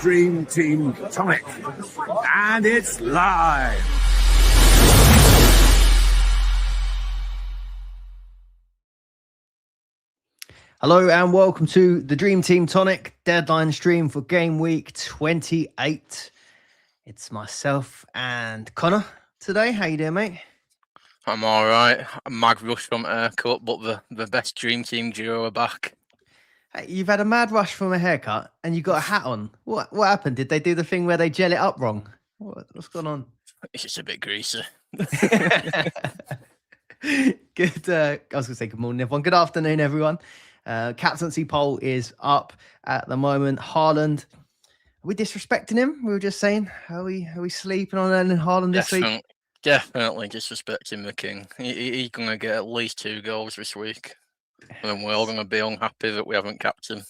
Dream Team Tonic, and it's live. Hello and welcome to the Dream Team Tonic deadline stream for game week 28. It's myself and Connor today. How you doing, mate? I'm all right. I'm mad rush from a haircut, but the best Dream Team duo are back. Hey, you've had a mad rush from a haircut and you got a hat on. What happened? Did they do the thing where they gel it up wrong? What's going on? It's just a bit greasy. Good. I was going to say good morning, everyone. Good afternoon, everyone. Captaincy poll is up at the moment. Haaland, are we disrespecting him? We were just saying, are we sleeping on Erling Haaland this week? Definitely disrespecting the king. He's going to get at least 2 goals this week. And we're all going to be unhappy that we haven't capped him.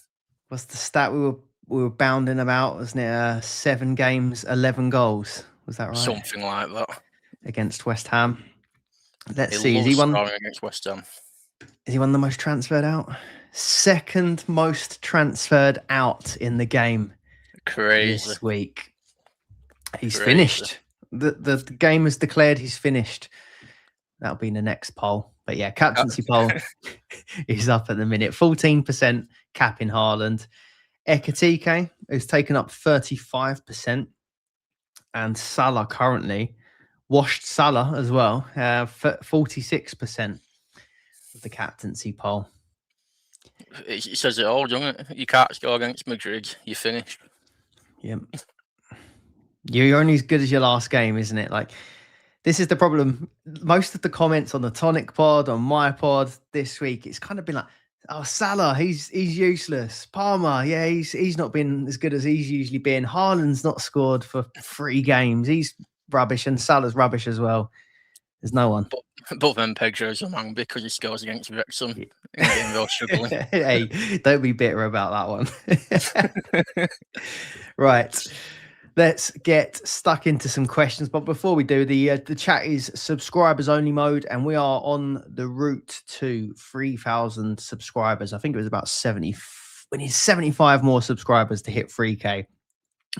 What's the stat we were bounding about? Wasn't it 7 games, 11 goals? Was that right? Something like that. Against West Ham. Let's see. Is he one against West Ham? Is he one of the most transferred out? Second most transferred out in the game. Crazy. This week. He's finished. The game is declared he's finished. That'll be in the next poll. But yeah, captaincy poll is up at the minute. 14% capping Haaland. Ekitike, who's taken up 35%. And Salah currently, washed Salah as well, 46% of the captaincy poll. It says it all, doesn't it? You can't score against Madrid, you're finished. Yep. You're only as good as your last game, isn't it? Like, this is the problem. Most of the comments on the Tonic pod, on my pod this week, it's kind of been like, oh, Salah, he's useless. Palmer, yeah, he's not been as good as he's usually been. Haaland's not scored for 3 games. He's rubbish, and Salah's rubbish as well. There's no one. But then Pedro's a man because he scores against Wrexham. They're struggling. Hey, don't be bitter about that one. Right. Let's get stuck into some questions. But before we do, the chat is subscribers only mode, and we are on the route to 3,000 subscribers. I think it was about 70. We need 75 more subscribers to hit 3K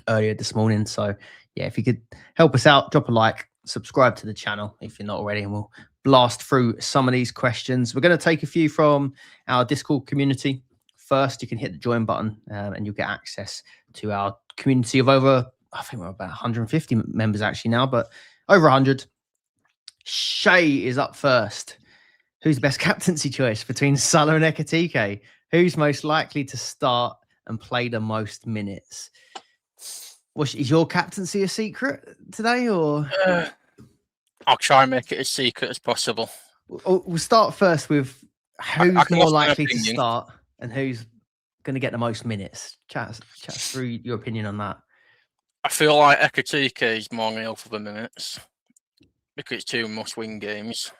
earlier this morning. So yeah, if you could help us out, drop a like, subscribe to the channel if you're not already, and we'll blast through some of these questions. We're going to take a few from our Discord community. First, you can hit the join button and you'll get access to our community of over, I think we're about 150 members actually now, but over 100. Shay is up first. Who's the best captaincy choice between Salah and Ekitike? Who's most likely to start and play the most minutes? Is your captaincy a secret today, or? I'll try and make it as secret as possible. We'll start first with who's more likely to start and who's going to get the most minutes. Chat through your opinion on that. I feel like Ekitike is more nail for the minutes because it's 2 must-win games.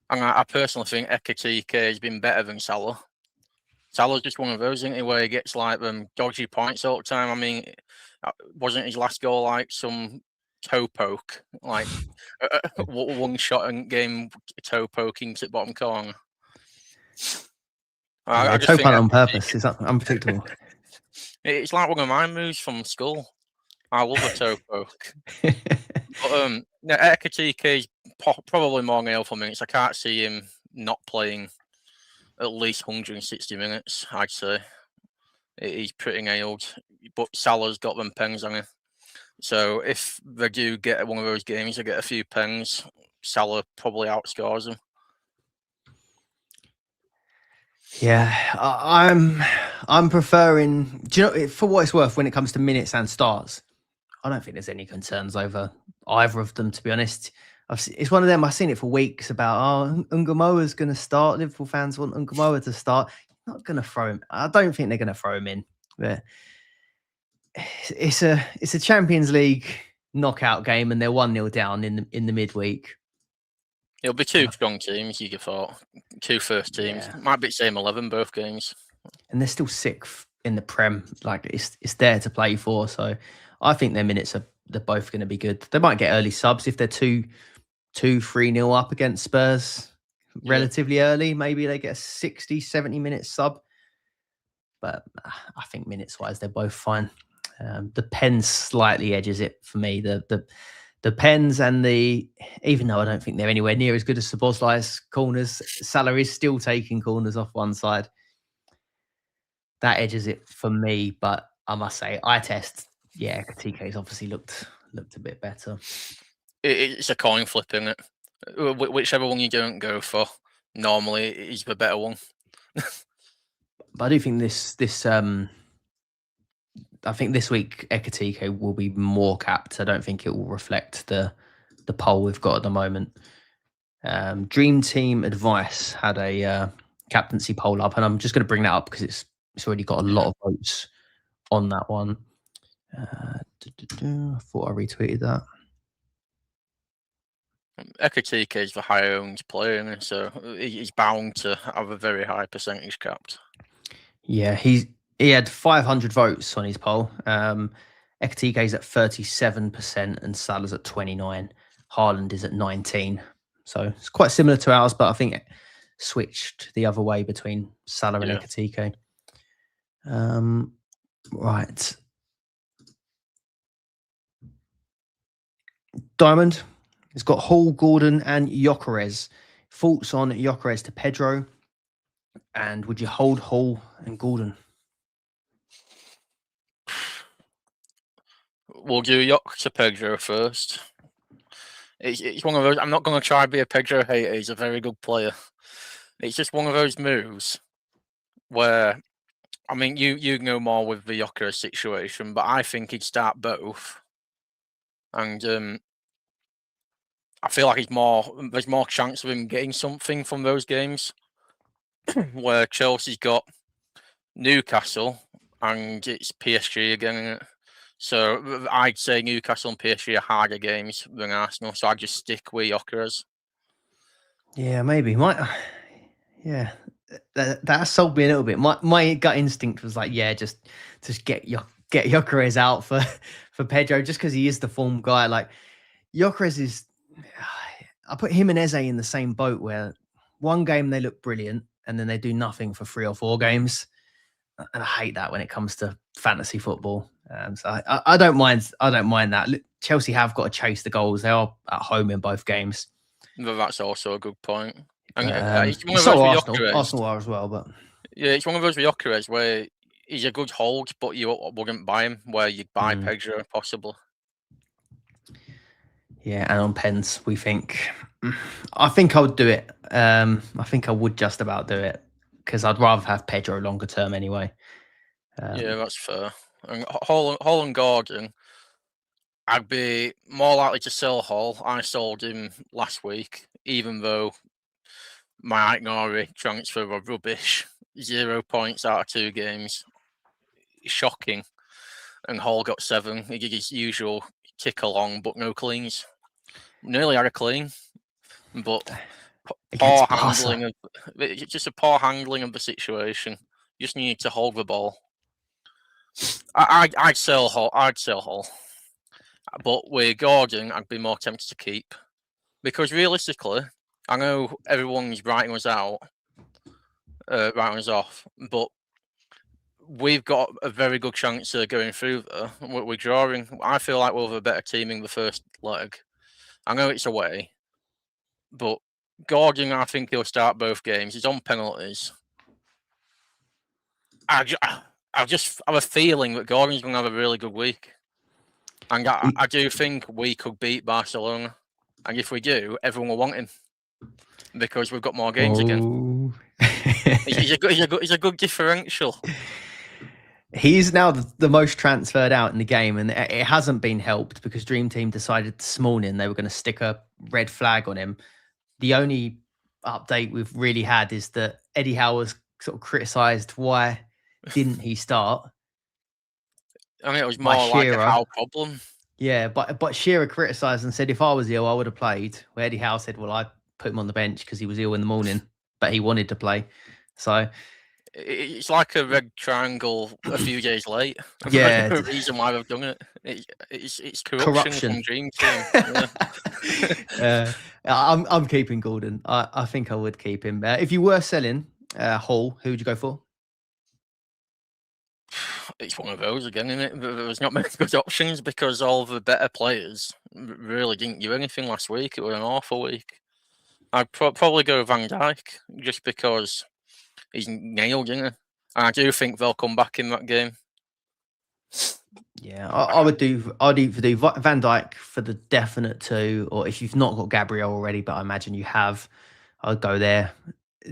And I personally think Ekitike has been better than Salah. Salah's just one of those, isn't he, where he gets like them dodgy points all the time. I mean, wasn't his last goal like some toe poke, like one shot and game toe poking into the bottom corner? Toe punt on purpose. Is that unpredictable? It's like one of my moves from school. I love a toe poke. But Ekitike is probably more nail for minutes. I can't see him not playing at least 160 minutes, I'd say. He's pretty nailed. But Salah's got them pens on him. So if they do get one of those games, they get a few pens, Salah probably outscores them. Yeah, I'm preferring. Do you know, for what it's worth, when it comes to minutes and starts, I don't think there's any concerns over either of them. To be honest, it's one of them. I've seen it for weeks about Ngumoa's going to start. Liverpool fans want Ngumoa to start. Not going to throw him. I don't think they're going to throw him in. But it's a Champions League knockout game, and they're 1-0 down in the midweek. It'll be 2 strong teams, you thought. 2 first teams. Yeah. Might be the same 11 both games. And they're still sixth in the Prem. Like it's there to play for. So I think their minutes they're both going to be good. They might get early subs if they're 2-3-0 up against Spurs relatively early. Maybe they get a 60, 70 minute sub. But I think minutes wise, they're both fine. The Pens slightly edges it for me. The Pens and even though I don't think they're anywhere near as good as Szoboszlai's corners, Salah is still taking corners off one side. That edges it for me, but I must say, eye test, Katike's obviously looked a bit better. It's a coin flip, isn't it? Whichever one you don't go for, normally is the better one. But I do think this week Ekitike will be more capped. I don't think it will reflect the poll we've got at the moment. Dream Team Advice had a captaincy poll up, and I'm just going to bring that up because it's already got a lot of votes on that one. I thought I retweeted that. Ekitike is the higher owned player, so he's bound to have a very high percentage capped. Yeah, he had 500 votes on his poll. Ekitike's at 37% and Salah's at 29%. Haaland is at 19%. So it's quite similar to ours, but I think it switched the other way between Salah and Ekitike. Right. Diamond. It's got Hall, Gordon, and Gyökeres. Thoughts on Gyökeres to Pedro? And would you hold Hall and Gordon? We'll do Gyökeres to Pedro first. It's one of those. I'm not going to try to be a Pedro hater. He's a very good player. It's just one of those moves where, I mean, you know more with the Gyökeres situation, but I think he'd start both. And I feel like there's more chance of him getting something from those games where Chelsea's got Newcastle and it's PSG again. So I'd say Newcastle and PSG are harder games than Arsenal. So I'd just stick with Gyökeres. Yeah, maybe. That sold me a little bit. My gut instinct was like, just get Gyökeres out for Pedro, just because he is the form guy. Like Gyökeres is. I put him and Eze in the same boat where one game they look brilliant and then they do nothing for 3 or 4 games, and I hate that when it comes to fantasy football. So I don't mind. I don't mind that. Chelsea have got to chase the goals. They are at home in both games. But that's also a good point. And so Arsenal are as well, but it's one of those with Gyökeres where he's a good hold, but you wouldn't buy him. Where you'd buy Pedro possibly. Yeah, and on Pens, I think I would do it. I think I would just about do it because I'd rather have Pedro longer term anyway. Yeah, that's fair. And Hall and Gordon, I'd be more likely to sell Hall. I sold him last week, even though my Ignori transfer were rubbish. 0 points out of 2 games. Shocking. And Hall got 7. He did his usual kick along, but no cleans. Nearly had a clean, but poor handling just a poor handling of the situation. Just need to hold the ball. I'd sell Hall. But with Gordon, I'd be more tempted to keep because realistically, I know everyone's writing us out, writing us off, but we've got a very good chance of going through there. We're drawing. I feel like we'll have a better team in the first leg. I know it's away, but Gordon, I think he'll start both games. He's on penalties. I just have a feeling that Gordon's going to have a really good week. And I do think we could beat Barcelona. And if we do, everyone will want him. Because we've got more games again. He's a good differential. He's now the most transferred out in the game, and it hasn't been helped because Dream Team decided this morning they were going to stick a red flag on him. The only update we've really had is that Eddie Howe was sort of criticised why didn't he start. I mean, it was more like a Howe problem. Yeah, but Shearer criticised and said if I was ill, I would have played. Where Eddie Howe said, well, I put him on the bench because he was ill in the morning, but he wanted to play. So It's like a red triangle a few days late. Yeah. The reason why they've done it. It's corruption from Dream Team. Yeah. I'm keeping Gordon. I think I would keep him. If you were selling Hall, who would you go for? It's one of those again, isn't it? There's not many good options because all the better players really didn't do anything last week. It was an awful week. I'd probably go Van Dijk just because he's nailed, isn't he? And I do think they'll come back in that game. Yeah, I'd either do Van Dijk for the definite 2, or if you've not got Gabriel already, but I imagine you have, I'd go there.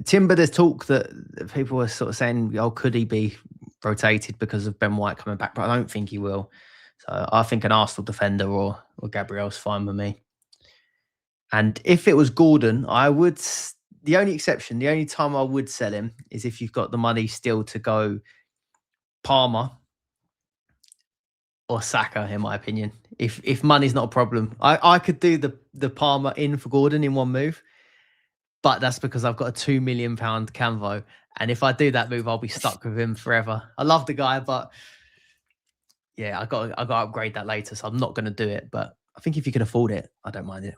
Timber, there's talk that people are sort of saying, oh, could he be rotated because of Ben White coming back? But I don't think he will. So I think an Arsenal defender or Gabriel's fine with me. And if it was Gordon, I would. The only time I would sell him is if you've got the money still to go Palmer or Saka, in my opinion. If money's not a problem, I could do the Palmer in for Gordon in one move, but that's because I've got a £2 million Canvo, and if I do that move, I'll be stuck with him forever. I love the guy, but yeah, I got to upgrade that later, so I'm not going to do it. But I think if you can afford it, I don't mind it.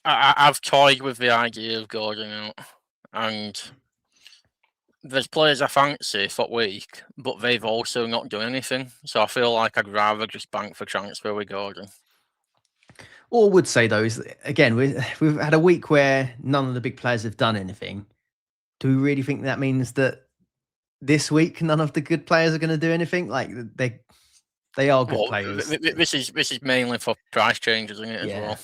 I've toyed with the idea of Gordon out, and there's players I fancy for week, but they've also not done anything. So I feel like I'd rather just bank for transfer with Gordon. All I would say though is, again, we've had a week where none of the big players have done anything. Do we really think that means that this week none of the good players are going to do anything? Like they are good players. This is mainly for price changes, isn't it? Yeah. As well.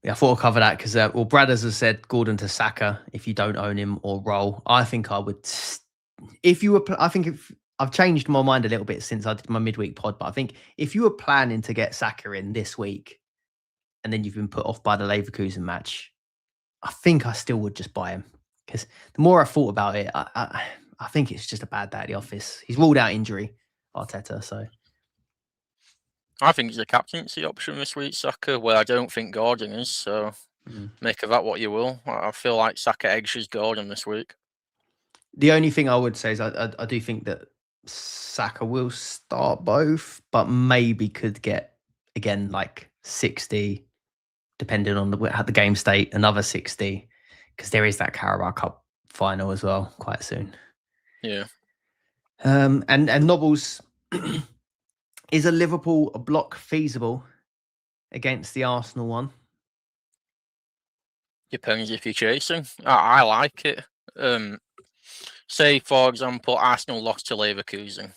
I thought I'd cover that because Bradders has said Gordon to Saka if you don't own him or roll. I think I would. If I've changed my mind a little bit since I did my midweek pod, but I think if you were planning to get Saka in this week and then you've been put off by the Leverkusen match, I think I still would just buy him because the more I thought about it, I think it's just a bad day at the office. He's ruled out injury, Arteta, so. I think he's a captaincy option this week, Saka, where I don't think Gordon is. So make of that what you will. I feel like Saka edges Gordon this week. The only thing I would say is I do think that Saka will start both, but maybe could get, again, like 60, depending on how the game state, another 60, because there is that Carabao Cup final as well quite soon. Yeah. And Nobbles... Is a Liverpool block feasible against the Arsenal one? Depends if you're chasing. I like it. Say, for example, Arsenal lost to Leverkusen.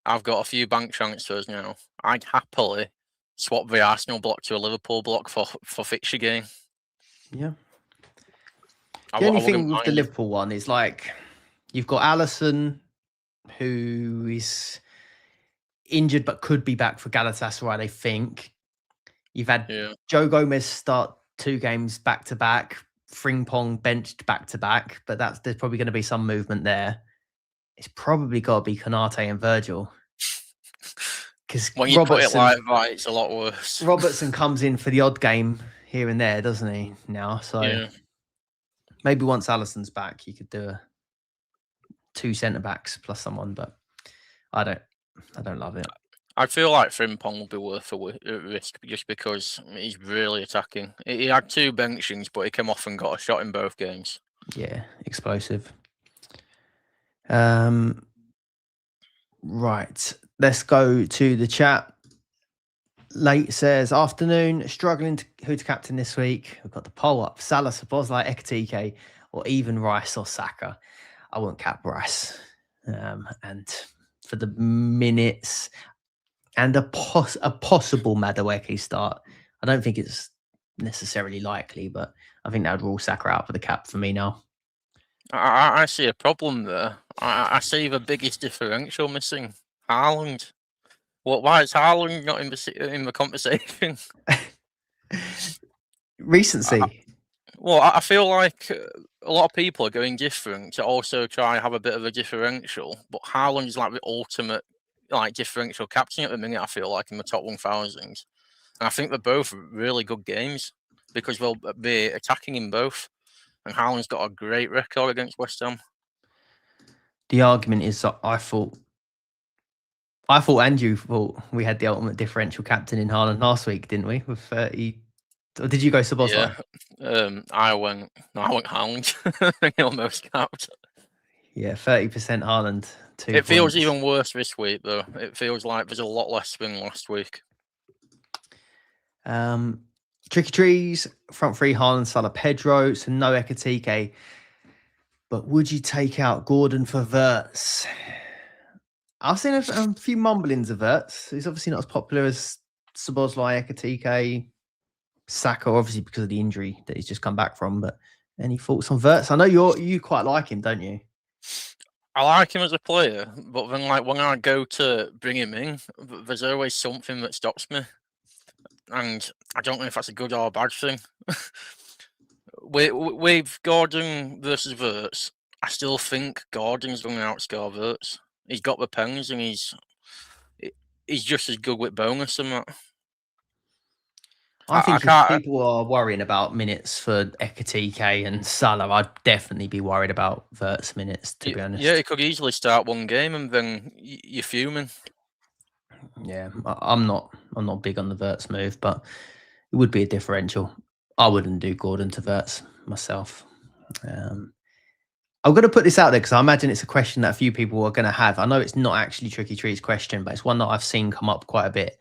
I've got a few bank transfers now. I'd happily swap the Arsenal block to a Liverpool block for fixture game. Yeah. The only thing with the Liverpool one is, like, you've got Alisson, who is injured but could be back for Galatasaray, they think. You've had Joe Gomez start 2 games back-to-back, Frimpong benched back-to-back, but there's probably going to be some movement there. It's probably got to be Konate and Virgil. Because when you put it like that, it's a lot worse. Robertson comes in for the odd game here and there, doesn't he, now? So maybe once Alisson's back, you could do 2 centre-backs plus someone, but I don't love it. I feel like Frimpong will be worth a risk just because he's really attacking. He had 2 benchings, but he came off and got a shot in both games. Yeah, explosive. Right, let's go to the chat. Late says, afternoon, struggling who to captain this week. We've got the poll up. Salah, Szoboszlai, Ekitike, or even Rice or Saka. I won't cap Rice. And for the minutes and a possible Madueke start. I don't think it's necessarily likely, but I think that would rule Saka out for the cap for me now. I see a problem there. I see the biggest differential missing. Haaland. Why is Haaland not in the conversation? Recency. I feel like a lot of people are going different to also try and have a bit of a differential, but Haaland is like the ultimate differential captain at the minute, I feel like, in the top 1,000. And I think they're both really good games because they'll be attacking in both. and Haaland's got a great record against West Ham. The argument is that I thought and you thought we had the ultimate differential captain in Haaland last week, didn't we? With 30. Or did you go Szoboszlai? Yeah, I went Haaland. Almost capped. Yeah, 30% Haaland. It feels even worse this week, though. It feels like there's a lot less than last week. Tricky Trees, front three, Haaland, Salah, Pedro, so no Ekatike. But would you take out Gordon for Wirtz? I've seen a few mumblings of Wirtz. He's obviously not as popular as Szoboszlai, Ekatike, Saka, obviously because of the injury that he's just come back from. But any thoughts on Wirtz? I know you quite like him, don't you? I like him as a player, but then like when I go to bring him in, there's always something that stops me, and I don't know if that's a good or a bad thing. With Gordon versus Wirtz, I still think Gordon's going to outscore Wirtz. He's got the pens and he's just as good with bonus and that. I think if people are worrying about minutes for Ekatike and Salah, I'd definitely be worried about Wirtz minutes, to be honest. Yeah, he could easily start one game and then you're fuming. Yeah, I'm not big on the Wirtz move, but it would be a differential. I wouldn't do Gordon to Wirtz myself. I'm going to put this out there because I imagine it's a question that a few people are going to have. I know it's not actually Tricky Tree's question, but it's one that I've seen come up quite a bit.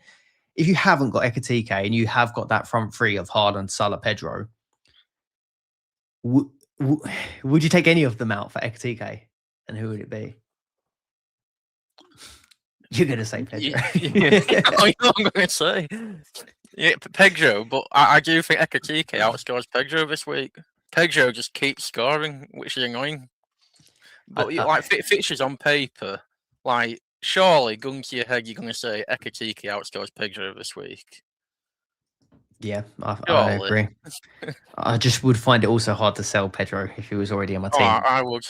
If you haven't got Ekatike and you have got that front three of Haaland, Salah, Pedro, would you take any of them out for Ekatike? And who would it be? You're going to say Pedro. Yeah. I know what I'm going to say. Yeah, Pedro, but I do think Ekatike outscores Pedro this week. Pedro just keeps scoring, which is annoying. But like fixtures on paper, like surely, gun to your head, you're going to say Ekatike outscores Pedro this week. Yeah, I agree. I just would find it also hard to sell Pedro if he was already on my team. I would.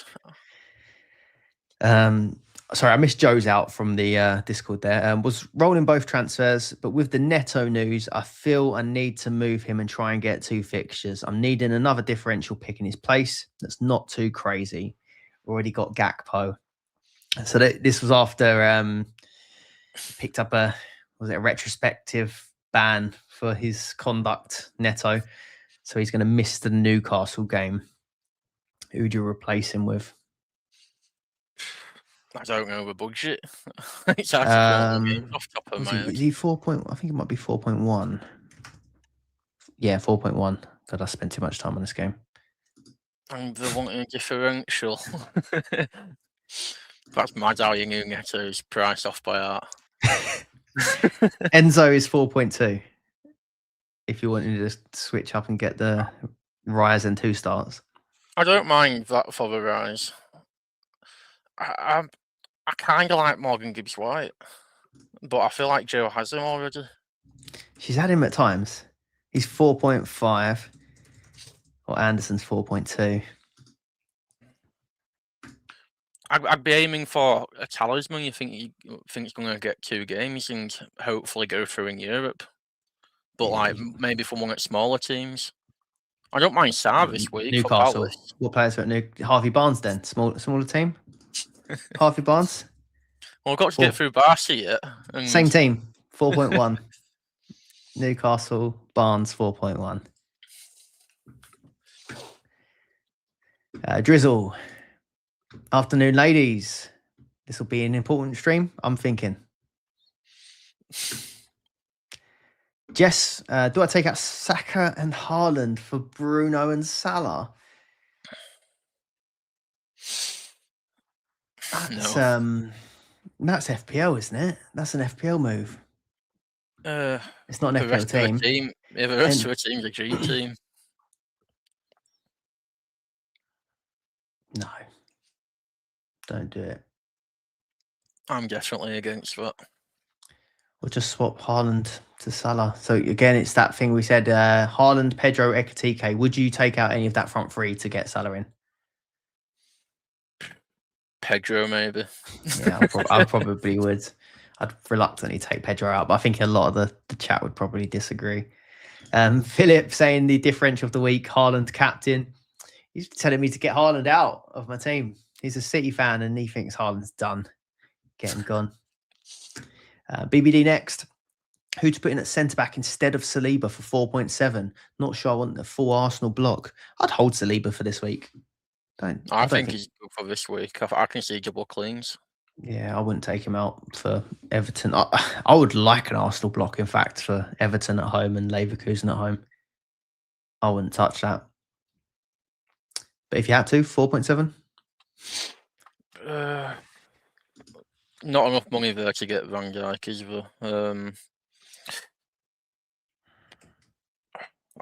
Sorry, I missed Joe's out from the Discord there. Was rolling both transfers, but with the Neto news, I feel I need to move him and try and get 2 fixtures. I'm needing another differential pick in his place that's not too crazy. Already got Gakpo. So this was after picked up a retrospective ban for his conduct, Neto. So he's going to miss the Newcastle game. Who would you replace him with? I don't know the budget. It's hard to off the top of my head. Is he 4. I think it might be 4.1. Yeah, 4.1. God, I spent too much time on this game. And they're wanting a differential. That's mad how you knew Neto's price off by art. Enzo is 4.2. If you wanted to switch up and get the rise and 2 starts. I don't mind that for the rise. I kind of like Morgan Gibbs-White, but I feel like Joe has him already. She's had him at times. He's 4.5, or Anderson's 4.2. I'd be aiming for a talisman. You think he's going to get 2 games and hopefully go through in Europe, but like maybe for one at smaller teams. I don't mind Sarr this week. Newcastle. What players are at Harvey Barnes then? Smaller team. Harvey Barnes. Well, I've got to get through Barca yet. Same team, 4.1. Newcastle, Barnes, 4.1. Drizzle. Afternoon, ladies. This will be an important stream, I'm thinking. Jess, do I take out Saka and Haaland for Bruno and Salah? That's FPL, isn't it? That's an FPL move. It's not an FPL team. The rest of the team's a dream team. No. Don't do it. I'm definitely against that. We'll just swap Haaland to Salah. So again, it's that thing we said, Haaland, Pedro, Ekatike. Would you take out any of that front three to get Salah in? Pedro, maybe. Yeah, I probably would. I'd reluctantly take Pedro out, but I think a lot of the chat would probably disagree. Philip saying the differential of the week, Haaland captain. He's telling me to get Haaland out of my team. He's a City fan and he thinks Haaland's done. Get him gone. BBD next. Who to put in at centre-back instead of Saliba for 4.7? Not sure I want the full Arsenal block. I'd hold Saliba for this week. I think he's good for this week. I can see double cleans. Yeah, I wouldn't take him out for Everton. I would like an Arsenal block, in fact, for Everton at home and Leverkusen at home. I wouldn't touch that. But if you had to, 4.7? Not enough money there to get Van Dijk, is there?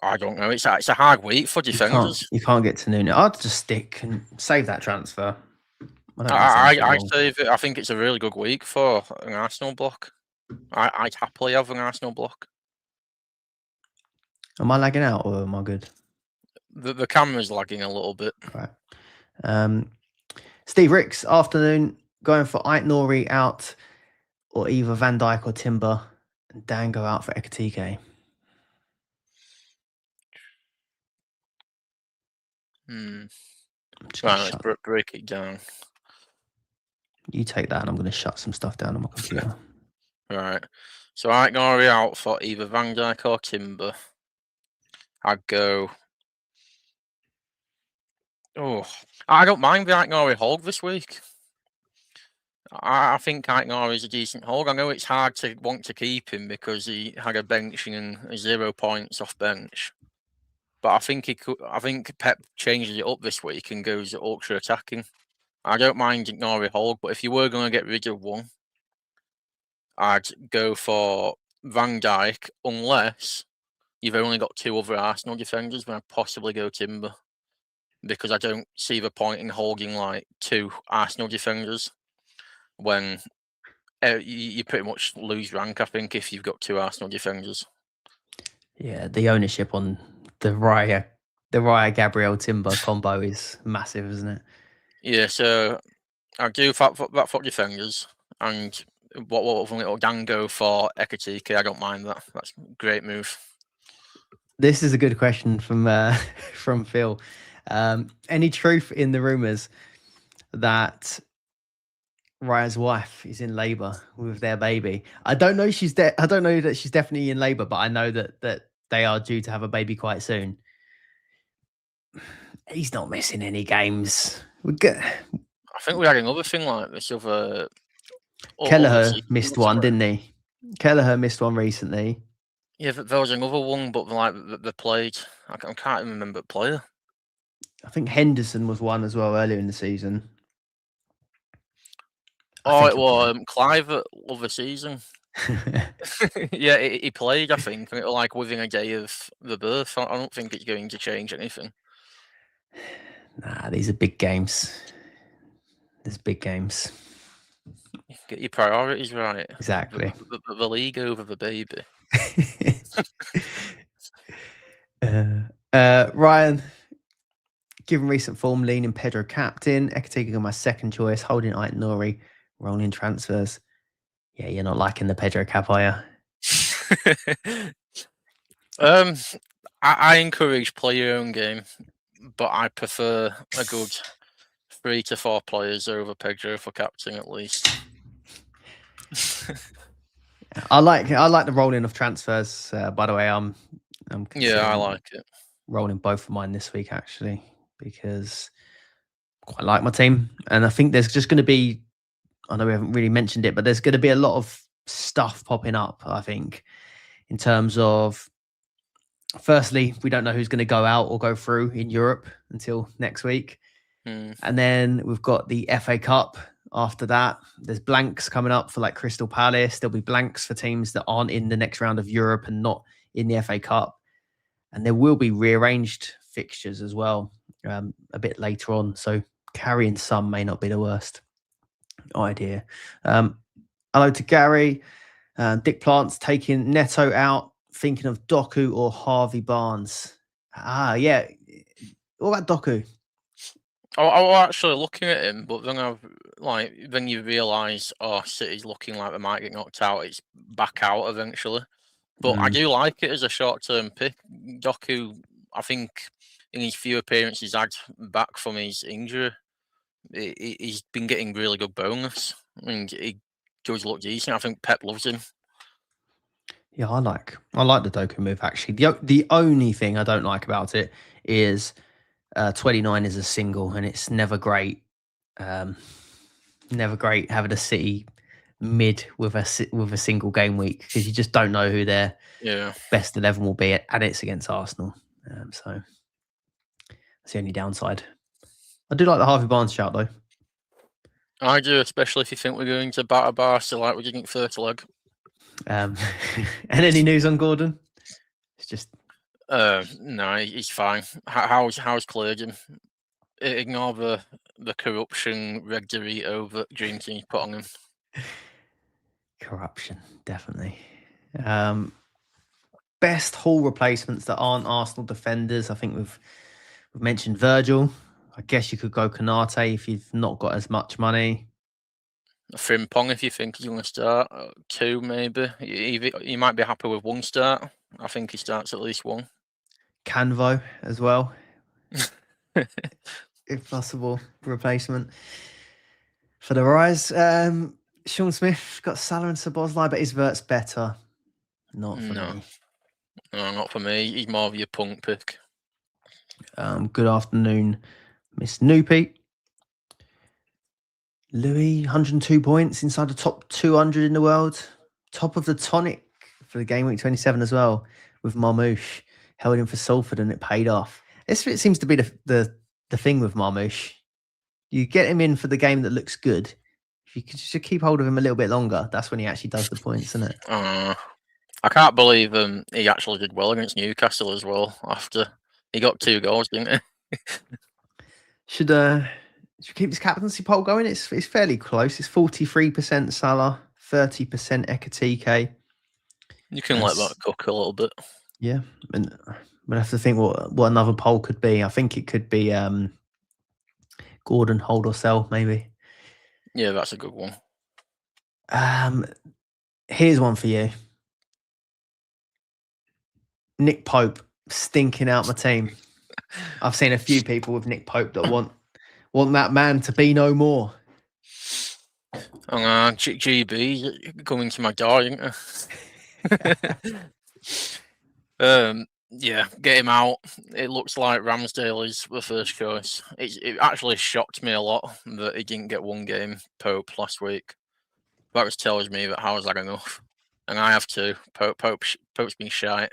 I don't know. It's a hard week for defenders. You can't get to Nuno. I'd just stick and save that transfer. I save it. I think it's a really good week for an Arsenal block. I'd happily have an Arsenal block. Am I lagging out or am I good? The camera's lagging a little bit. Right. Steve Ricks, afternoon, going for Ait-Nouri out or either Van Dijk or Timber, and Dango out for Ekatike. Right, let's break it down. You take that and I'm going to shut some stuff down on my computer. Right. So Ait-Nouri out for either Van Dijk or Timber. I'd go... Oh, I don't mind the Ait-Nouri hold this week. I think Ait-Nouri is a decent hold. I know it's hard to want to keep him because he had a benching and 0 points off bench. But I think I think Pep changes it up this week and goes ultra attacking. I don't mind Ait-Nouri hold, but if you were going to get rid of one, I'd go for Van Dijk, unless you've only got 2 other Arsenal defenders, then I'd possibly go Timber. Because I don't see the point in holding like 2 Arsenal defenders when you pretty much lose rank, I think, if you've got 2 Arsenal defenders. Yeah, the ownership on the Raya Gabriel Timber combo is massive, isn't it? Yeah, so I do that for defenders, and what little Dango for Ekatike. I don't mind that. That's a great move. This is a good question from from Phil. Any truth in the rumours that Raya's wife is in labour with their baby? I don't know. I don't know that she's definitely in labour, but I know that they are due to have a baby quite soon. He's not missing any games. I think we had another thing like this. Kelleher missed one, didn't he? Kelleher missed one recently. Yeah, there was another one, but like they played. I can't remember the player. I think Henderson was one as well earlier in the season. It was Clive at other season. Yeah, he played, I think, and it was like within a day of the birth. I don't think it's going to change anything. Nah, these are big games. There's big games. Get your priorities right. Exactly. The league over the baby. Ryan, given recent form, leaning Pedro captain, Ekatike on my second choice, holding Ait-Nouri, rolling transfers. Yeah, you're not liking the Pedro cap, are you? I encourage play your own game, but I prefer a good 3 to 4 players over Pedro for captain at least. I like the rolling of transfers. By the way, I'm I like it. Rolling both of mine this week actually because I quite like my team, and I think there's just going to be. I know we haven't really mentioned it, but there's going to be a lot of stuff popping up. I think in terms of. Firstly, we don't know who's going to go out or go through in Europe until next week. And then we've got the FA Cup after that. There's blanks coming up for like Crystal Palace. There'll be blanks for teams that aren't in the next round of Europe and not in the FA Cup. And there will be rearranged fixtures as well a bit later on. So carrying some may not be the worst idea. Hello to Gary. Dick Plant's taking Neto out. Thinking of Doku or Harvey Barnes. Yeah. What about Doku? I was actually looking at him, but then you realise, City's looking like they might get knocked out. It's back out eventually. But I do like it as a short-term pick. Doku, I think in his few appearances he's had back from his injury, he's been getting really good bonus. And he does look decent. I think Pep loves him. Yeah, I like the Doku move actually. The only thing I don't like about it is 29 is a single, and it's never great. Never great having a City mid with a single game week, because you just don't know who their best 11 will be, and it's against Arsenal. So that's the only downside. I do like the Harvey Barnes shout though. I do, especially if you think we're going to batter Barca like we're getting first leg. And any news on Gordon? It's just no, he's fine. How's cleared him? Ignore the corruption Red Dorito that Dream Team put on him. Corruption, definitely. Best Hull replacements that aren't Arsenal defenders. I think we've mentioned Virgil. I guess you could go Konate if you've not got as much money. Frimpong, if you think he's going to start. 2, maybe. You might be happy with 1 start. I think he starts at least 1. Canvo as well. If possible, replacement. For the Rise, Sean Smith got Salah and Szoboszlai, but his Vert's better. Not for me. No, not for me. He's more of your punk pick. Good afternoon, Miss Noopy. Louis, 102 points inside the top 200 in the world. Top of the Tonic for the game week 27 as well, with Marmouche. Held him for Salford and it paid off. It seems to be the thing with Marmouche. You get him in for the game that looks good. If you could just keep hold of him a little bit longer, that's when he actually does the points, isn't it? I can't believe he actually did well against Newcastle as well after he got 2 goals, didn't he? Should keep this captaincy poll going? It's fairly close. It's 43% Salah, 30% Ekatike. You can let that cook a little bit. Yeah, and we'll have to think what another poll could be. I think it could be Gordon, hold or sell, maybe. Yeah, that's a good one. Here's one for you. Nick Pope stinking out my team. I've seen a few people with Nick Pope that want that man to be no more. GB coming to my door, isn't yeah, get him out. It looks like Ramsdale is the first choice. It actually shocked me a lot that he didn't get 1 game Pope last week. That just tells me that how is that enough? And I have 2. Pope's been shite.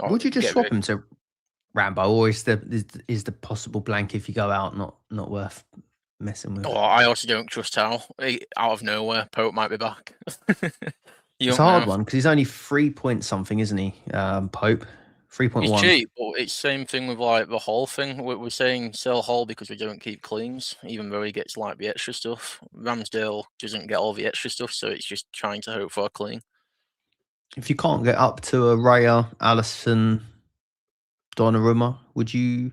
Would you just swap him to Rambo, or is the possible blank if you go out not worth messing with? Oh, I also don't trust how out of nowhere Pope might be back. It's a hard one because he's only 3 point something, isn't he? Pope 3.1. He's cheap, but it's same thing with like the Hall thing. We're saying sell Hall because we don't keep cleans, even though he gets like the extra stuff. Ramsdale doesn't get all the extra stuff, so it's just trying to hope for a clean. If you can't get up to a Raya, Alisson, Donnarumma, would you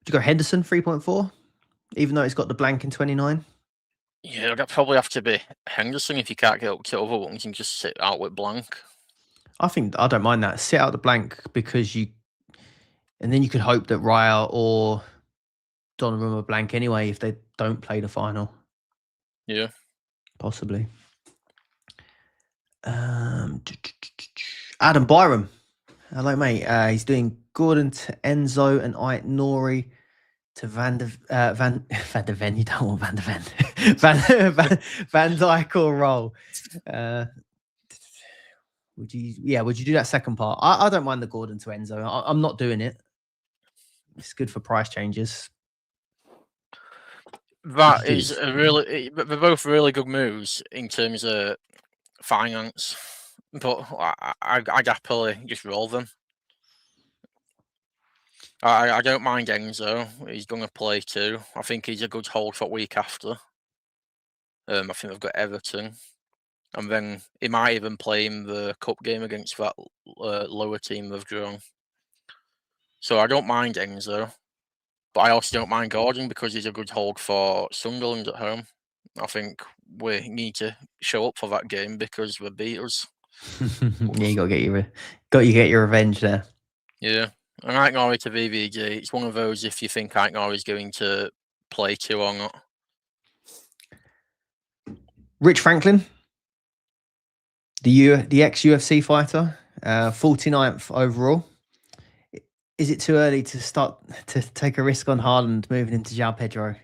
go Henderson 3.4, even though it's got the blank in 29? Yeah, it'd probably have to be Henderson if you can't get up to other ones and just sit out with blank. I don't mind that. Sit out the blank and then you could hope that Raya or Donnarumma blank anyway if they don't play the final. Yeah, possibly. Adam Byram, hello mate. He's doing Gordon to Enzo and Ait Nori to Van der Ven. You don't want Van der Ven. Van Dijk or Roll. Would you do that second part? I don't mind the Gordon to Enzo. I'm not doing it. It's good for price changes. That is they're both really good moves in terms of finance, but I'd happily just roll them. I don't mind Enzo. He's going to play too. I think he's a good hold for week after. I think they've got Everton. And then he might even play in the cup game against that lower team they've drawn. So I don't mind Enzo. But I also don't mind Gordon because he's a good hold for Sunderland at home. I think we need to show up for that game because they beat us. Yeah, you got to get your revenge there. Yeah. And Ike Norrie to VVG, it's one of those if you think Ike Norrie is going to play 2 or not. Rich Franklin, the ex-UFC fighter, 49th overall. Is it too early to start to take a risk on Haaland moving into João Pedro?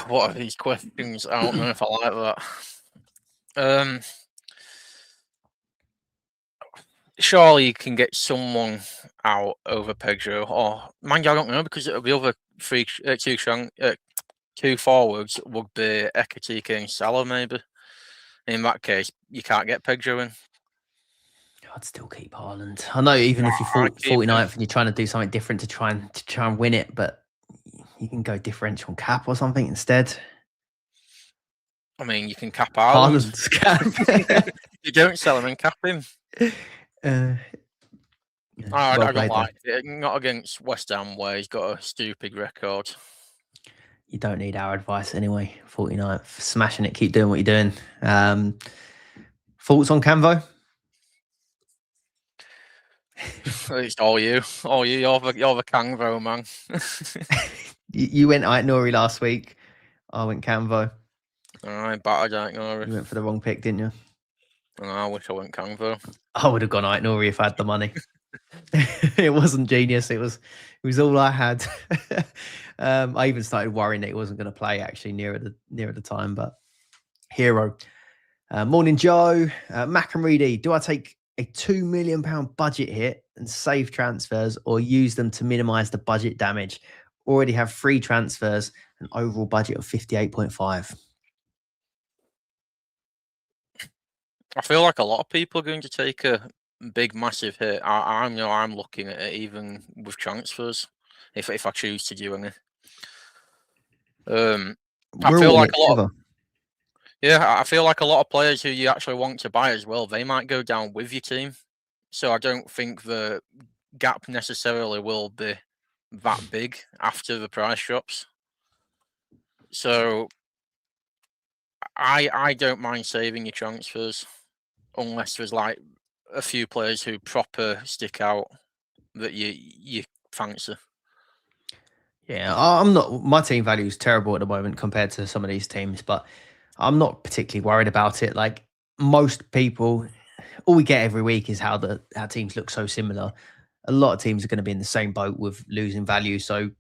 What are these questions? I don't know if I like that. Surely you can get someone out over Pedro, or mind you, I don't know, because the other two forwards would be Ekatike and Salah, maybe. In that case, you can't get Pedro in. I'd still keep Haaland. I know even if you're 49th and you're trying to do something different to try and win it, but you can go differential cap or something instead. I mean, you can cap Haaland's cap. You don't sell him and cap him. I don't like it. Not against West Ham, where he's got a stupid record. You don't need our advice anyway. 49th, smashing it. Keep doing what you're doing. Thoughts on Canvo? It's all you. You're the Canvo man. You went Ike Norrie last week. I went Canvo. I battered Ike Norrie. You went for the wrong pick, didn't you? I wish I went Canvo. I would have gone Ike Norrie if I had the money. It wasn't genius. It was all I had. I even started worrying that he wasn't going to play actually nearer the time. But hero. Morning, Joe. Mac and Reedy. Do I take a £2 million budget hit and save transfers, or use them to minimise the budget damage? Already have 3 transfers, an overall budget of 58.5. I feel like a lot of people are going to take a big, massive hit. I'm looking at it even with transfers, if I choose to do any. I feel like a lot of, I feel like a lot of players who you actually want to buy as well, they might go down with your team. So I don't think the gap necessarily will be that big after the price drops. So I don't mind saving your transfers, unless there's like a few players who proper stick out that you fancy. Yeah, I'm not. My team value is terrible at the moment compared to some of these teams, but I'm not particularly worried about it. Like most people, all we get every week is how teams look so similar. A lot of teams are going to be in the same boat with losing value. So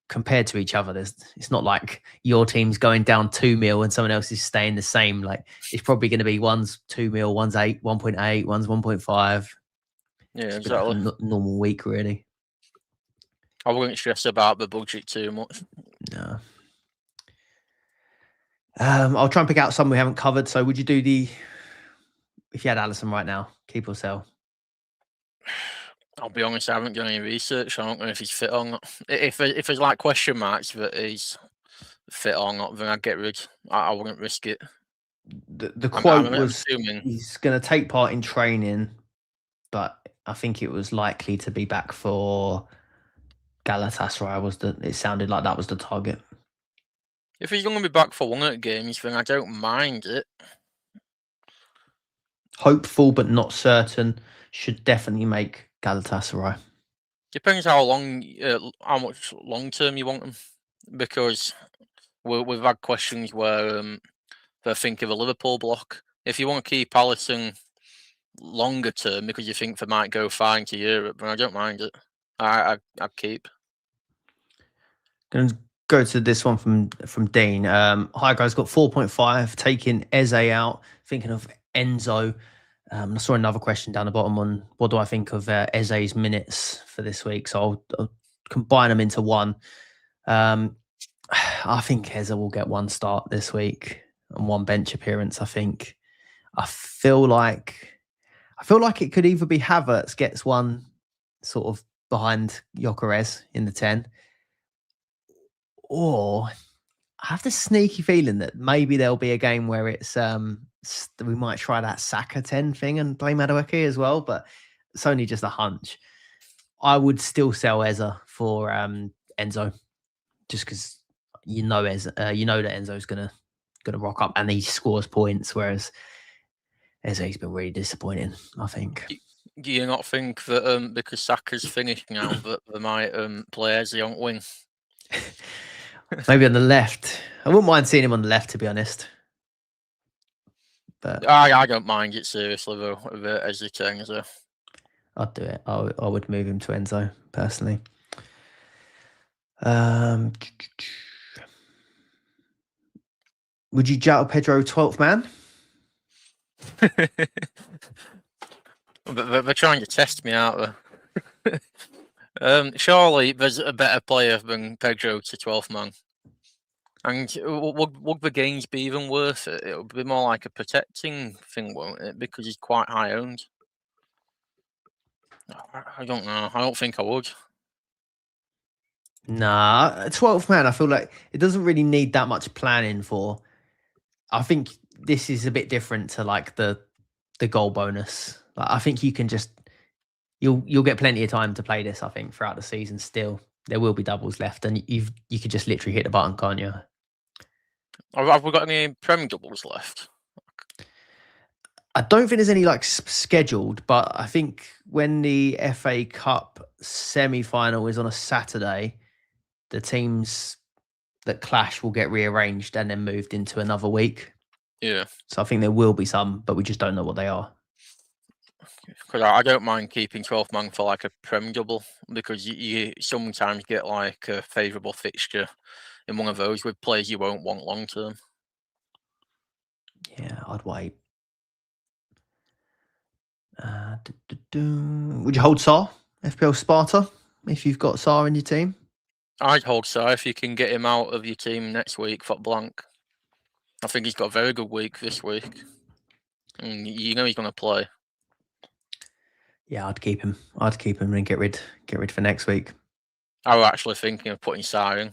compared to each other, it's not like your team's going down 2 mil and someone else is staying the same. Like it's probably going to be one's 2 mil, one's 1.8, one's 1.5. Yeah, exactly. Like a normal week, really. I wouldn't stress about the budget too much. No. I'll try and pick out some we haven't covered. So would you do if you had Alisson right now, keep or sell? I'll be honest, I haven't done any research. I don't know if he's fit or not. If there's like question marks that he's fit or not, then I'd get rid. I wouldn't risk it. The quote was he's going to take part in training, but I think it was likely to be back for Galatasaray. It sounded like that was the target. If he's going to be back for one of the games, then I don't mind it. Hopeful but not certain. Should definitely make Galatasaray. Depends how much long term you want them, because we've had questions where they think of a Liverpool block. If you want to keep Alisson longer term because you think they might go fine to Europe, then I don't mind it. I'd keep. Going to go to this one from Dean. Hi guys, got 4.5, taking Eze out, thinking of Enzo. I saw another question down the bottom on what do I think of Eze's minutes for this week. So I'll combine them into one. I think Eze will get 1 start this week and 1 bench appearance. I feel like it could either be Havertz gets 1 sort of behind Gyökeres in the 10, or I have this sneaky feeling that maybe there'll be a game where it's we might try that Saka 10 thing and play Madueke as well, but it's only just a hunch. I would still sell Eze for Enzo, just because you know that Enzo's gonna rock up and he scores points, whereas Eze's been really disappointing, I think. Do you not think that because Saka's finished now that they might play Eze on wing? Maybe on the left. I wouldn't mind seeing him on the left, to be honest. But I don't mind it seriously though. If Eze turns there, I'd do it. I would move him to Enzo personally. Would you João Pedro 12th man? but they're trying to test me out there. Surely there's a better player than Pedro to 12th man. And would the gains be even worth it? It would be more like a protecting thing, won't it? Because he's quite high owned. I don't know. I don't think I would. Nah, 12th man, I feel like it doesn't really need that much planning for. I think this is a bit different to like the goal bonus. Like, I think you can just you'll get plenty of time to play this, I think, throughout the season still. There will be doubles left and you could just literally hit the button, can't you? Have we got any Prem doubles left? I don't think there's any like scheduled, but I think when the FA Cup semi-final is on a Saturday, the teams that clash will get rearranged and then moved into another week. Yeah. So I think there will be some, but we just don't know what they are. Because I don't mind keeping 12th man for like a Prem double because you sometimes get like a favourable fixture in one of those with players you won't want long term. Yeah, I'd wait. Would you hold Sar, FPL Sparta, if you've got Sar in your team? I'd hold so if you can get him out of your team next week for blank. I think he's got a very good week this week. And you know he's going to play. Yeah, I'd keep him. I'd keep him and get rid for next week. I was actually thinking of putting Sar in.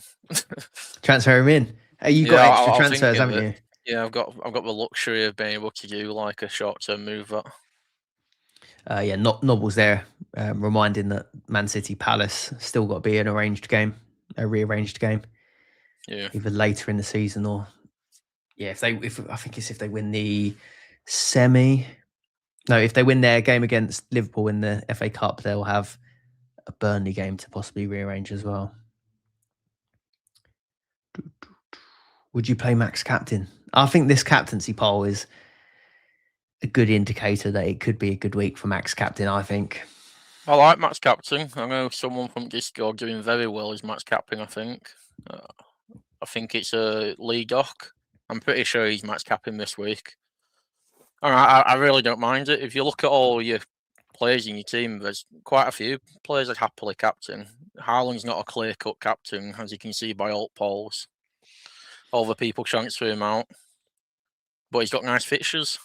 Transfer him in. Hey, you got extra transfers, haven't you? Yeah, I've got the luxury of being able to do like a short-term move. That. Yeah, Nobble's there, reminding that Man City Palace still got to be a rearranged game. Yeah, either later in the season or if I think it's if they win the semi. No, if they win their game against Liverpool in the FA Cup, they'll have a Burnley game to possibly rearrange as well. Would you play Max captain? I think this captaincy poll is a good indicator that it could be a good week for Max captain, I think. I like Max captain. I know someone from Discord doing very well as Max captain, I think. I think it's a Lee Doc. I'm pretty sure he's Max captain this week. I really don't mind it. If you look at all your players in your team, there's quite a few players that happily captain. Haaland's not a clear-cut captain, as you can see by alt polls. All the people transfer him out. But he's got nice fixtures.